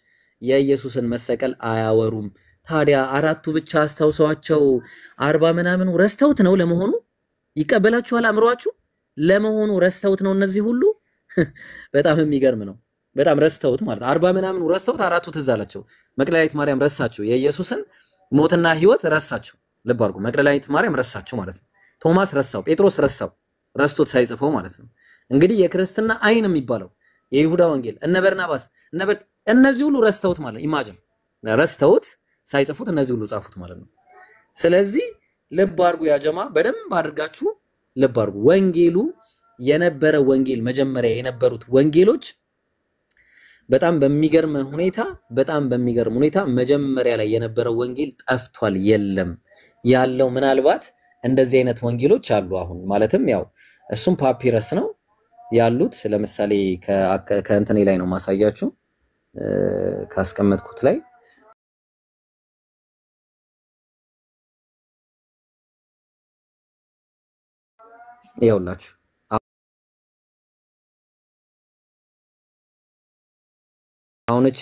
የኢየሱስን መሰቀል አያወሩም። ታዲያ አራቱ ብቻ አስታውሰዋቸው 40 ምናምን ረስተውት ነው? ለመሆኑ ይቀበላችኋል አእምሯችሁ? ለመሆኑ ረስተውት ነው እነዚህ ሁሉ? በጣም የሚገርም ነው። በጣም ረስተውት ማለት 40 ምናምን ረስተውት አራቱ ትዝ አላቸው። መቅደላዊት ማርያም ረሳችሁ፣ የኢየሱስን ሞትና ሕይወት ረሳችሁ። ልብ አድርጉ፣ መቅደላዊት ማርያም ረሳችሁ ማለት ነው። ቶማስ ረሳው፣ ጴጥሮስ ረሳው፣ ረስቶት ሳይጽፈው ማለት ነው። እንግዲህ የክርስትና አይን የሚባለው የይሁዳ ወንጌል፣ እነ በርናባስ እነዚህ ሁሉ ረስተውት ማለት ኢማጂን፣ ረስተውት ሳይጽፉት እነዚህ ሁሉ ጻፉት ማለት ነው። ስለዚህ ልብ አድርጉ ያጀማ፣ በደንብ አድርጋችሁ ልብ አድርጉ። ወንጌሉ የነበረ ወንጌል መጀመሪያ የነበሩት ወንጌሎች በጣም በሚገርም ሁኔታ መጀመሪያ ላይ የነበረው ወንጌል ጠፍቷል፣ የለም። ያለው ምናልባት እንደዚህ አይነት ወንጌሎች አሉ አሁን ማለትም ያው እሱም ፓፒረስ ነው ያሉት። ለምሳሌ ከእንትኔ ላይ ነው ማሳያችሁ፣ ካስቀመጥኩት ላይ ይኸውላችሁ። አሁን እቺ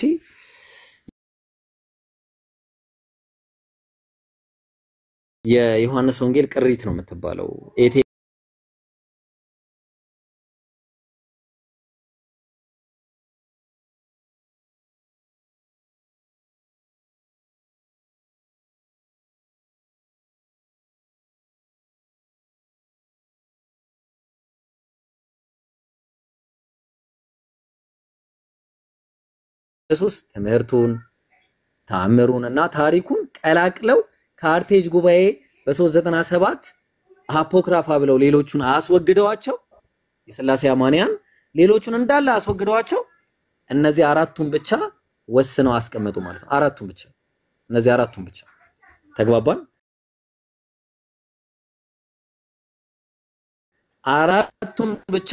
የዮሐንስ ወንጌል ቅሪት ነው የምትባለው። ኢየሱስ ትምህርቱን ተአምሩን እና ታሪኩን ቀላቅለው ከአርቴጅ ጉባኤ በ397 አፖክራፋ ብለው ሌሎቹን አስወግደዋቸው፣ የሥላሴ አማንያን ሌሎቹን እንዳለ አስወግደዋቸው እነዚህ አራቱን ብቻ ወስነው አስቀመጡ ማለት ነው። አራቱን ብቻ፣ እነዚህ አራቱን ብቻ። ተግባባን? አራቱን ብቻ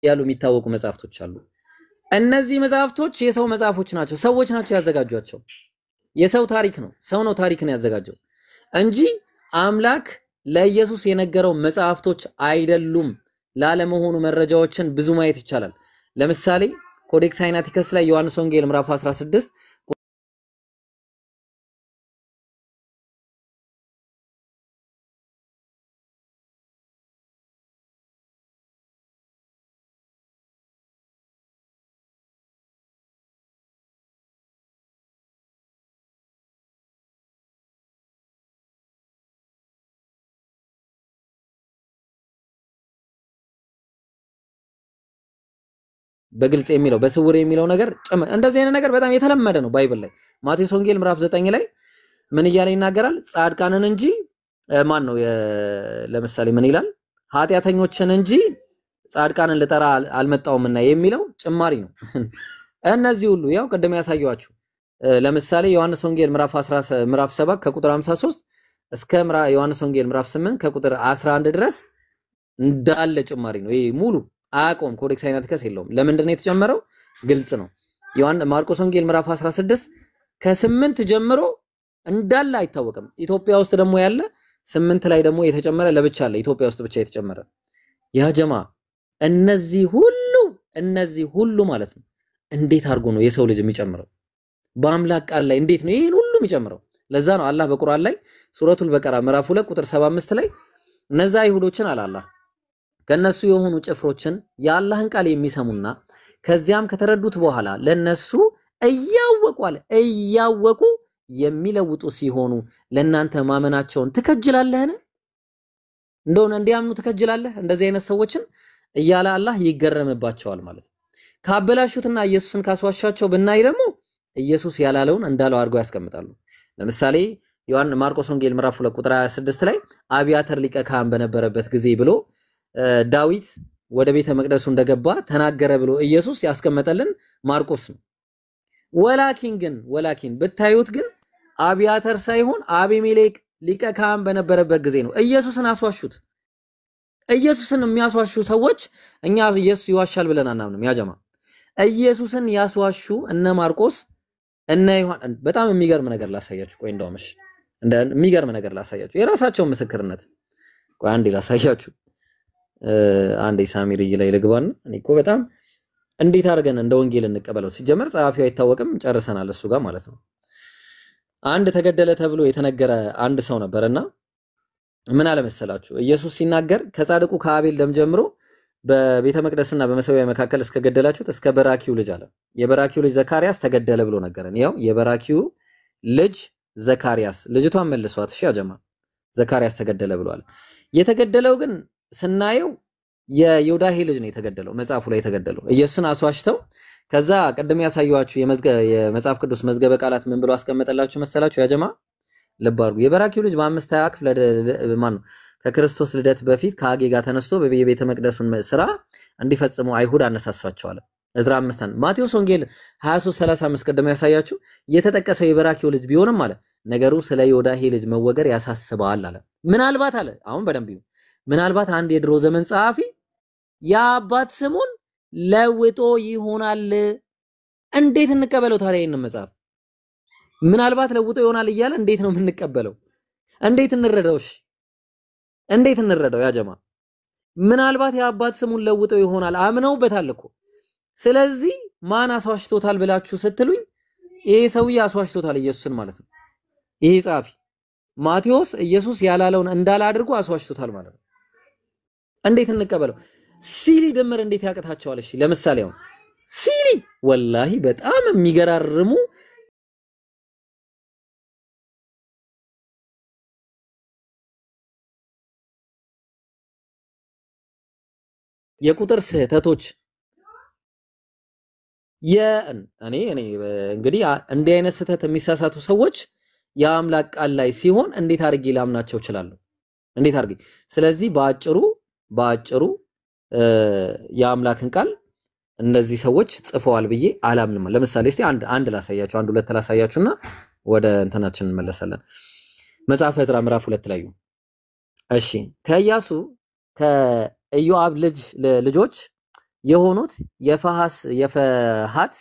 ያሉ የሚታወቁ መጽሐፍቶች አሉ። እነዚህ መጽሐፍቶች የሰው መጽሐፎች ናቸው። ሰዎች ናቸው ያዘጋጇቸው። የሰው ታሪክ ነው። ሰው ነው ታሪክን ያዘጋጀው እንጂ አምላክ ለኢየሱስ የነገረው መጽሐፍቶች አይደሉም። ላለመሆኑ መረጃዎችን ብዙ ማየት ይቻላል። ለምሳሌ ኮዴክስ ሳይናቲከስ ላይ ዮሐንስ ወንጌል ምዕራፍ 16 በግልጽ የሚለው በስውር የሚለው ነገር እንደዚህ አይነት ነገር በጣም የተለመደ ነው ባይብል ላይ። ማቴዎስ ወንጌል ምዕራፍ 9 ላይ ምን እያለ ይናገራል? ጻድቃንን እንጂ ማን ነው ለምሳሌ ምን ይላል? ኃጢአተኞችን እንጂ ጻድቃንን ልጠራ አልመጣውምና የሚለው ጭማሪ ነው። እነዚህ ሁሉ ያው ቀደም ያሳየዋችሁ ለምሳሌ ዮሐንስ ወንጌል ምዕራፍ 7 ከቁጥር 53 እስከ ዮሐንስ ወንጌል ምዕራፍ 8 ከቁጥር 11 ድረስ እንዳለ ጭማሪ ነው። ይሄ ሙሉ አቆም ኮዴክስ አይናቲከስ የለውም። ለምንድን ነው የተጨመረው? ግልጽ ነው። ማርቆስ ወንጌል ምዕራፍ 16 ከ8 ጀምሮ እንዳለ አይታወቅም። ኢትዮጵያ ውስጥ ደግሞ ያለ 8 ላይ ደግሞ የተጨመረ ለብቻ አለ። ኢትዮጵያ ውስጥ ብቻ የተጨመረ ያ ጀማ እነዚህ ሁሉ ማለት ነው። እንዴት አድርጎ ነው የሰው ልጅ የሚጨምረው? በአምላክ ቃል ላይ እንዴት ነው ይሄን ሁሉ የሚጨምረው? ለዛ ነው አላህ በቁርአን ላይ ሱረቱል በቀራ ምዕራፍ 2 ቁጥር 75 ላይ እነዛ አይሁዶችን አላህ ከነሱ የሆኑ ጭፍሮችን የአላህን ቃል የሚሰሙና ከዚያም ከተረዱት በኋላ ለነሱ እያወቁ የሚለውጡ ሲሆኑ ለናንተ ማመናቸውን ትከጅላለህን? እንደሆነ እንዲያምኑ ትከጅላለህ? እንደዚህ አይነት ሰዎችን እያለ አላህ ይገረምባቸዋል ማለት ነው። ካበላሹትና ኢየሱስን ካስዋሻቸው ብናይ ደግሞ ኢየሱስ ያላለውን እንዳለው አድርገው ያስቀምጣሉ። ለምሳሌ ማርቆስ ወንጌል ምዕራፍ 2 ቁጥር 26 ላይ አብያተር ሊቀ ካህን በነበረበት ጊዜ ብሎ ዳዊት ወደ ቤተ መቅደሱ እንደገባ ተናገረ ብሎ ኢየሱስ ያስቀመጠልን ማርቆስ ነው። ወላኪን ብታዩት ግን አብያተር ሳይሆን አቢሜሌክ ሊቀ ካህን በነበረበት ጊዜ ነው። ኢየሱስን አስዋሹት። ኢየሱስን የሚያስዋሹ ሰዎች እኛ ኢየሱስ ይዋሻል ብለን አናምንም። ያጀማ ኢየሱስን ያስዋሹ እነ ማርቆስ እነ ዮሐንስ በጣም የሚገርም ነገር ላሳያችሁ። ቆይ እንደውምሽ የሚገርም ነገር ላሳያችሁ፣ የራሳቸው ምስክርነት። ቆይ አንዴ ላሳያችሁ። አንዴ ሳሚር ላይ ልግባና እኔ እኮ በጣም እንዴት አድርገን እንደ ወንጌል እንቀበለው። ሲጀመር ጸሐፊው አይታወቅም፣ ጨርሰናል እሱ ጋር ማለት ነው። አንድ ተገደለ ተብሎ የተነገረ አንድ ሰው ነበርና ምን አለ መሰላችሁ? ኢየሱስ ሲናገር ከጻድቁ ከአቤል ደም ጀምሮ በቤተ መቅደስና በመሰዊያ መካከል እስከገደላችሁት እስከ በራኪው ልጅ አለ። የበራኪው ልጅ ዘካርያስ ተገደለ ብሎ ነገረን። ያው የበራኪው ልጅ ዘካርያስ ልጅቷን መልሷት። እሺ አጀማ ዘካርያስ ተገደለ ብሏል። የተገደለው ግን ስናየው የዮዳሄ ልጅ ነው የተገደለው፣ መጽሐፉ ላይ የተገደለው። ኢየሱስን አስዋሽተው ከዛ ቀደም ያሳዩአችሁ የመጽሐፍ ቅዱስ መዝገበ ቃላት ምን ብሎ አስቀመጠላችሁ መሰላችሁ? ያጀማ ልብ አድርጉ። የበራኪው ልጅ በ5 ክፍለ ማን ነው ከክርስቶስ ልደት በፊት ከአጌ ጋር ተነስቶ በቤተ መቅደሱን ስራ እንዲፈጽሙ አይሁድ አነሳሳቸዋል። ዕዝራ 5 ማቴዎስ ወንጌል 23:35 ቀደም ያሳያችሁ የተጠቀሰው የበራኪው ልጅ ቢሆንም አለ ነገሩ ስለ ዮዳሄ ልጅ መወገር ያሳስባል አለ። ምናልባት አለ አሁን በደንብ ይሁን ምናልባት አንድ የድሮ ዘመን ጸሐፊ የአባት ስሙን ለውጦ ይሆናል። እንዴት እንቀበለው ታዲያ ይሄንን መጽሐፍ? ምናልባት ለውጦ ይሆናል እያለ እንዴት ነው የምንቀበለው? እንዴት እንረዳው? እሺ እንዴት እንረዳው? ያ ጀማ ምናልባት የአባት ስሙን ለውጦ ይሆናል አምነውበታል እኮ። ስለዚህ ማን አስዋሽቶታል ብላችሁ ስትሉኝ ይሄ ሰውዬ አስዋሽቶታል ኢየሱስን ማለት ነው። ይሄ ጸሐፊ ማቴዎስ ኢየሱስ ያላለውን እንዳለ አድርጎ አስዋሽቶታል ማለት ነው። እንዴት እንቀበለው? ሲሊ ድምር እንዴት ያቀታቸዋል? እሺ ለምሳሌ አሁን ሲሊ ወላሂ በጣም የሚገራርሙ የቁጥር ስህተቶች እኔ እንግዲህ እንዲህ አይነት ስህተት የሚሳሳቱ ሰዎች የአምላክ ቃል ላይ ሲሆን እንዴት አድርጌ ላምናቸው እችላለሁ? እንዴት አድርጌ? ስለዚህ በአጭሩ የአምላክን ቃል እነዚህ ሰዎች ጽፈዋል ብዬ አላምንም። ለምሳሌ እስቲ አንድ ላሳያችሁ፣ አንድ ሁለት ላሳያችሁና ወደ እንትናችን እንመለሳለን። መጽሐፈ ዕዝራ ምዕራፍ 2 ላይ እሺ ከኢያሱ ከኢዮአብ ልጆች የሆኑት የፈሃት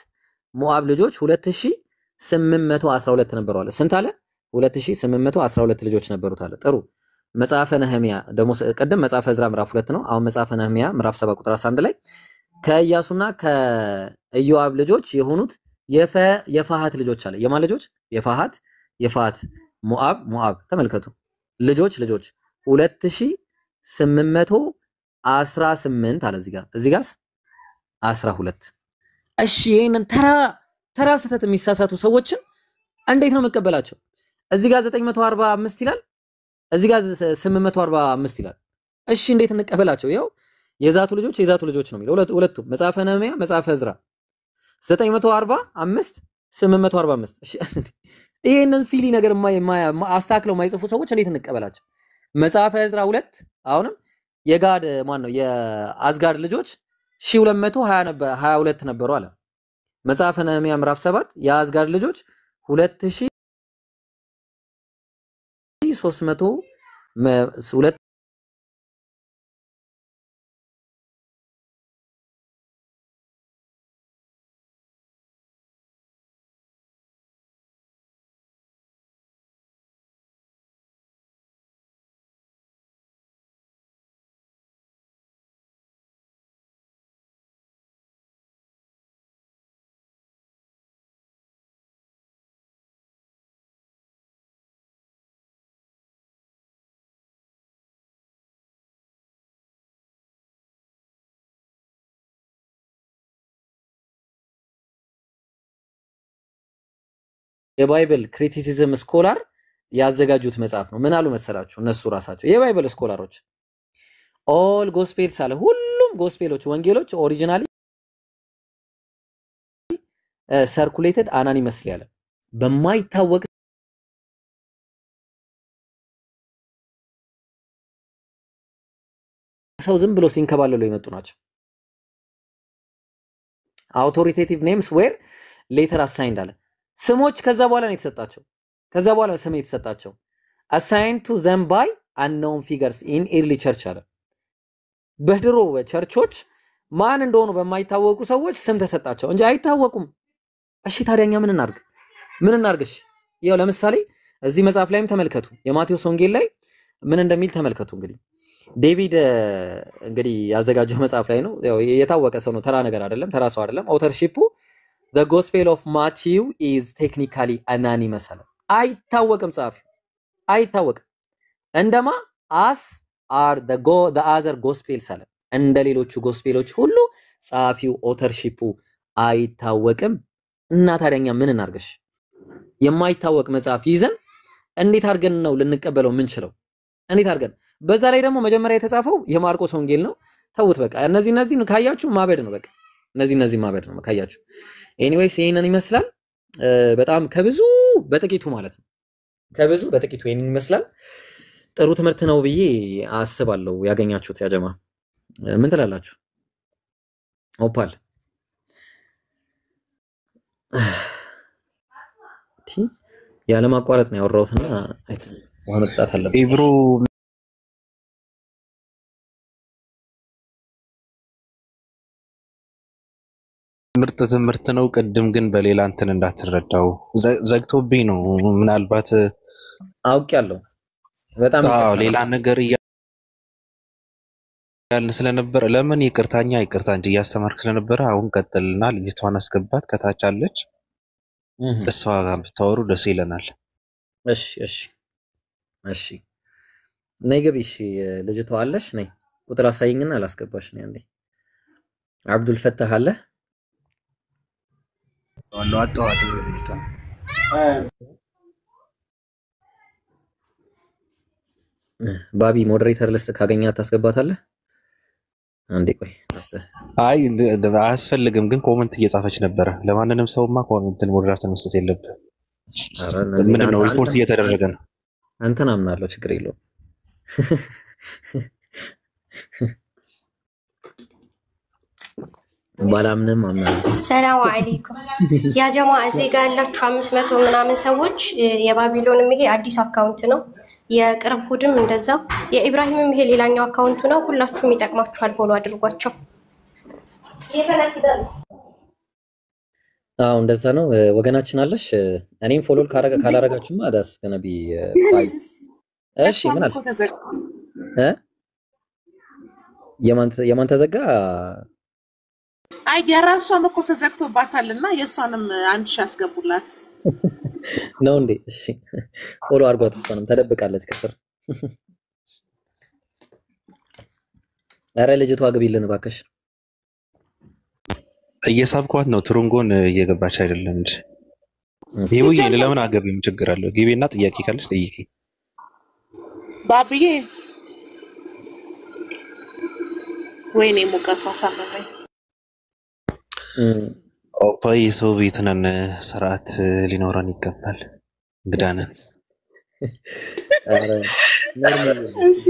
ሞዓብ ልጆች 2812 ነበሩ አለ። ስንት አለ? 2812 ልጆች ነበሩት አለ። ጥሩ መጽሐፈ ነህሚያ ደግሞ ቀደም መጽሐፈ ዕዝራ ምዕራፍ 2 ነው። አሁን መጽሐፈ ነህሚያ ምዕራፍ 7 ቁጥር 11 ላይ ከኢያሱና ከኢዮአብ ልጆች የሆኑት የፈሃት ልጆች አለ። የማን ልጆች? የፈሃት ሞዓብ ተመልከቱ። ልጆች 2818 አለ። እዚህ ጋር 12። እሺ ይሄንን ተራ ስህተት የሚሳሳቱ ሰዎችን እንዴት ነው መቀበላቸው? እዚህ ጋር 945 ይላል፣ እዚህ ጋር 845 ይላል። እሺ እንዴት እንቀበላቸው? ያው የዛቱ ልጆች ነው የሚለው ሁለቱም መጽሐፈ ነህምያ መጽሐፈ ዕዝራ 945 845 እሺ ይሄንን ሲሊ ነገር አስተካክለው የማይጽፉ ሰዎች እንዴት እንቀበላቸው? መጽሐፈ ዕዝራ 2 አሁንም የጋድ ማን ነው የአዝጋድ ልጆች 1222 ነበሩ አለ። መጽሐፈ ነህምያ ምዕራፍ 7 የአዝጋድ ልጆች 2300 የባይብል ክሪቲሲዝም ስኮላር ያዘጋጁት መጽሐፍ ነው። ምን አሉ መሰላችሁ? እነሱ ራሳቸው የባይብል ስኮላሮች ኦል ጎስፔልስ አለ ሁሉም ጎስፔሎች ወንጌሎች ኦሪጂናሊ ሰርኩሌትድ አናኒመስሊ አለ በማይታወቅ ሰው ዝም ብሎ ሲንከባለሉ የመጡ ናቸው። አውቶሪቴቲቭ ኔምስ ዌር ሌተር አሳይንድ አለ ስሞች ከዛ በኋላ ነው የተሰጣቸው። ከዛ በኋላ ስም የተሰጣቸው assigned to them by unknown figures in early church አለ በድሮ ቸርቾች ማን እንደሆኑ በማይታወቁ ሰዎች ስም ተሰጣቸው እንጂ አይታወቁም። እሺ ታዲያኛ ምን እናርግሽ? ያው ለምሳሌ እዚህ መጽሐፍ ላይም ተመልከቱ የማቴዎስ ወንጌል ላይ ምን እንደሚል ተመልከቱ። እንግዲህ ዴቪድ እንግዲህ ያዘጋጀው መጽሐፍ ላይ ነው። ያው የታወቀ ሰው ነው፣ ተራ ነገር አይደለም፣ ተራ ሰው አይደለም። አውተርሺፑ the gospel of Matthew is technically anonymous አለ አይታወቅም። ጻፊው አይታወቅም። እንደማ as are the other gospels አለ እንደ ሌሎቹ ጎስፔሎች ሁሉ ጻፊው ኦተርሺፑ አይታወቅም። እና ታዲያኛ ምን እናርገሽ? የማይታወቅ መጽሐፍ ይዘን እንዴት አድርገን ነው ልንቀበለው ምንችለው? እንዴት አድርገን? በዛ ላይ ደግሞ መጀመሪያ የተጻፈው የማርቆስ ወንጌል ነው። ተውት በቃ እነዚህ ካያችሁ ማበድ ነው። በቃ እነዚህ ማበድ ነው ካያችሁ። ኤኒዌይስ ይሄንን ይመስላል። በጣም ከብዙ በጥቂቱ ማለት ነው። ከብዙ በጥቂቱ ይሄንን ይመስላል። ጥሩ ትምህርት ነው ብዬ አስባለሁ ያገኛችሁት። ያጀማ ምን ትላላችሁ? ኦፓል ያለ ማቋረጥ ነው ያወራሁትና ወመጣት አለበት። ኢብሮ ምርጥ ትምህርት ነው። ቅድም ግን በሌላ እንትን እንዳትረዳው ዘግቶብኝ ነው። ምናልባት አውቄያለሁ በጣም ሌላ ነገር ያልን ስለነበር ለምን ይቅርታ እንጂ እያስተማርክ ስለነበረ አሁን ቀጥልና ልጅቷን አስገባት ከታች አለች። እሷ ጋር ብታወሩ ደስ ይለናል። እሺ ነይ ግቢ። እሺ ልጅቷ አለሽ? ነይ ቁጥር አሳይኝና አላስገባሽ ነው አንዴ። አብዱል ፈታህ አለ ወላሂ አጣዋት ልጅቷ ባቢ ሞዴሬተር ልስጥ ካገኛት ታስገባታለህ? አንዴ ቆይ እስቲ። አይ አያስፈልግም፣ ግን ኮሜንት እየጻፈች ነበረ። ለማንንም ሰውማ ኮሜንትን ሞዴሬተር መስጠት የለብህም። ምን ነው ሪፖርት እየተደረገ ነው። አንተን አምናለሁ፣ ችግር የለውም። ባላምንም አምናለሁ። ሰላም አለይኩም ያ ጀማ። እዚህ ጋር ያላችሁ 500 ምናምን ሰዎች የባቢሎንም ይሄ አዲስ አካውንት ነው። የቅርብ ሁድም እንደዛው የኢብራሂምም ይሄ ሌላኛው አካውንቱ ነው። ሁላችሁም ይጠቅማችኋል፣ ፎሎ አድርጓቸው። እንደዛ ነው ወገናችን አለሽ። እኔም ፎሎ ካላረጋችሁማ አዳስ ገነቢ ፋይት። እሺ ምን አለ የማን ተዘጋ? አይ የራሷም እኮ ተዘግቶባታልና የሷንም 1000 አስገቡላት ነው እንዴ? እሺ ፎሎ አድርጓት። እሷንም ተደብቃለች ከስር። ኧረ ልጅቷ ግቢልን እባክሽ። እየሳብኳት ነው። ትሩንጎን እየገባች አይደለም እንጂ ይሁን ለምን አገቢም ችግር አለው። ግቢና ጥያቄ ካለሽ ጠይቂ። ባብዬ ወይኔ ሙቀቱ አሳመመኝ። ኦፓይ ሰው ቤት ነን፣ ስርዓት ሊኖረን ይገባል። እንግዳ ነን። እሺ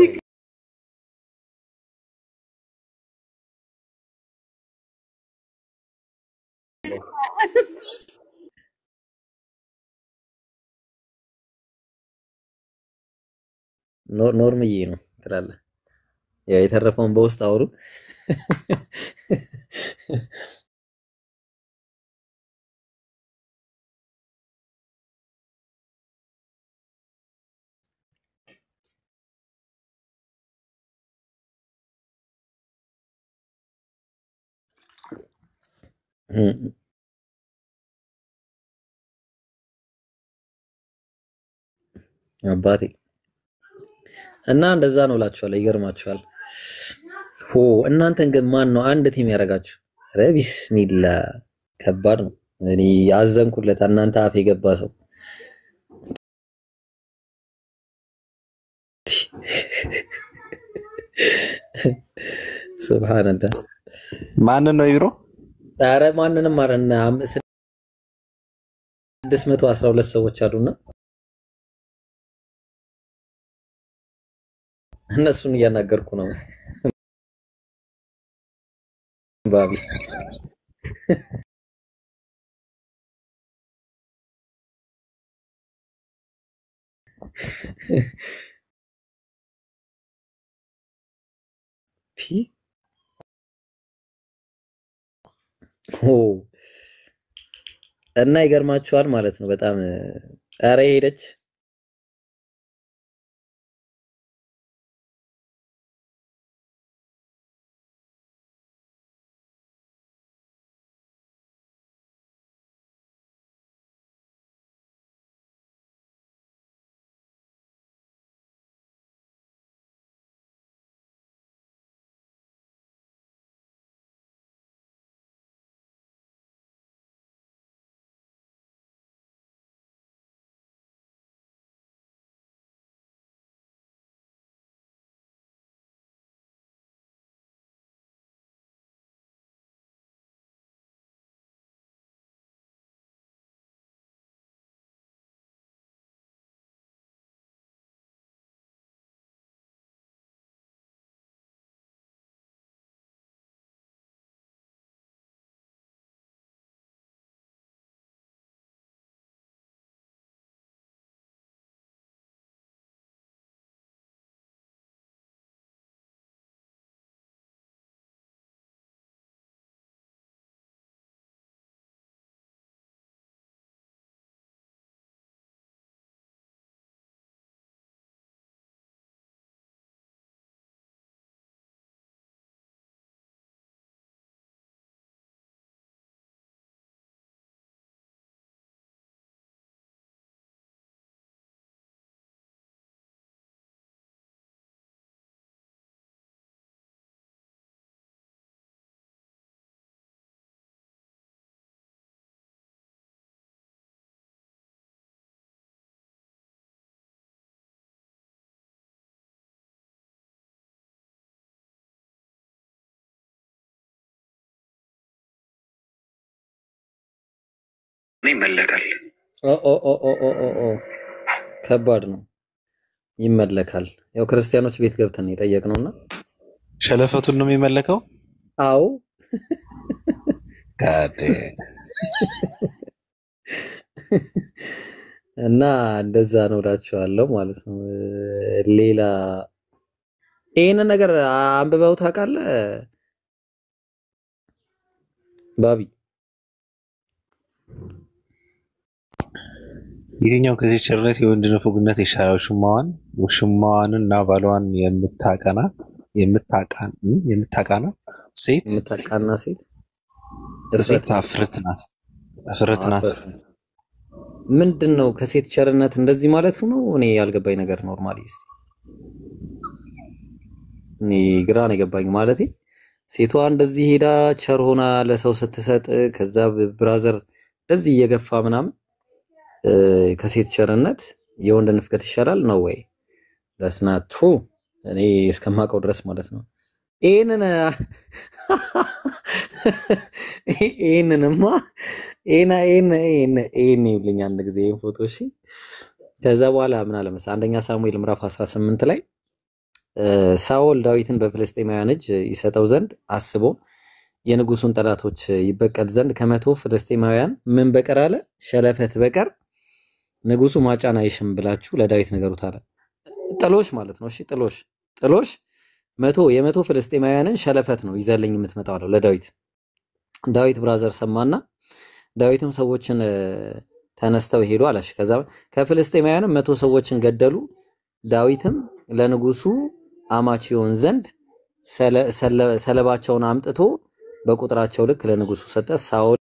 ኖርምዬ ነው ትላለህ። ያው የተረፈውን በውስጥ አውሩ። አባቴ እና እንደዛ ነው እላችኋለሁ። ይገርማችኋል። እናንተን ግን ማን ነው አንድ ቲም ያደርጋችሁ? ኧረ ቢስሚላ ከባድ ነው። እኔ አዘንኩለት። እናንተ አፍ የገባ ሰው ሱብሃንአላህ። ማንን ነው ይብሮ? ኧረ ማንንም አረና 612 ሰዎች አሉና እነሱን እያናገርኩ ነው። ባቢ እና ይገርማችኋል ማለት ነው በጣም ኧረ ሄደች ይመለካል። ከባድ ነው። ይመለካል። ያው ክርስቲያኖች ቤት ገብተን የጠየቅነውና ሸለፈቱን ነው የሚመለከው። አዎ ጋዴ እና እንደዛ ነው እላችኋለሁ ማለት ነው። ሌላ ይሄን ነገር አንብበው ታውቃለህ ባቢ? የትኛው ከዚህ ቸርነት የወንድ ንፉግነት ይሻላል? ውሽማዋንና ባሏን የምታቃና ሴት እፍረት ናት። ምንድን ነው ከሴት ቸርነት እንደዚህ ማለቱ ነው? እኔ ያልገባኝ ነገር ኖርማሊ እስቲ እኔ ግራ ነው የገባኝ። ማለቴ ሴቷ እንደዚህ ሄዳ ቸር ሆና ለሰው ስትሰጥ ከዛ ብራዘር እንደዚህ እየገፋ ምናምን ከሴት ቸርነት የወንድ ንፍቀት ይሻላል ነው ወይ? that's not true እኔ እስከማውቀው ድረስ ማለት ነው። ይሄንንማ ይሄን ይብልኝ አንድ ጊዜ ይሄን ፎቶ እሺ። ከዛ በኋላ ምን አለ መሰለህ አንደኛ ሳሙኤል ምዕራፍ 18 ላይ ሳኦል ዳዊትን በፍልስጤማውያን እጅ ይሰጠው ዘንድ አስቦ የንጉሱን ጠላቶች ይበቀል ዘንድ ከመቶ ፍልስጤማውያን ምን በቀር አለ ሸለፈት በቀር ንጉሱ ማጫን አይሽም ብላችሁ ለዳዊት ንገሩት አለ። ጥሎሽ ማለት ነው። እሺ ጥሎሽ የመቶ ፍልስጤማውያንን ሸለፈት ነው ይዘልኝ የምትመጣው አለው ለዳዊት። ዳዊት ብራዘር ሰማና ዳዊትም ሰዎችን ተነስተው ሄዱ አለሽ። ከዛ ከፍልስጤማውያንም 100 ሰዎችን ገደሉ። ዳዊትም ለንጉሱ አማች ይሆን ዘንድ ሰለባቸውን አምጥቶ በቁጥራቸው ልክ ለንጉሱ ሰጠ። ሳኦል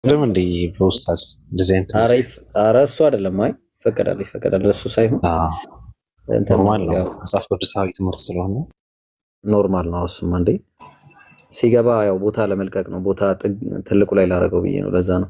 ለምን እንደ ፕሮሰስ ዲዛይን እሱ አይደለም። አይ ይፈቀዳል እሱ ሳይሆን ኖርማል ነው። መጽሐፍ ቅዱሳዊ ትምህርት ስለሆነ ኖርማል ነው። እሱም አንዴ ሲገባ ያው ቦታ ለመልቀቅ ነው። ቦታ ትልቁ ላይ ላደረገው ብዬ ነው። ለዛ ነው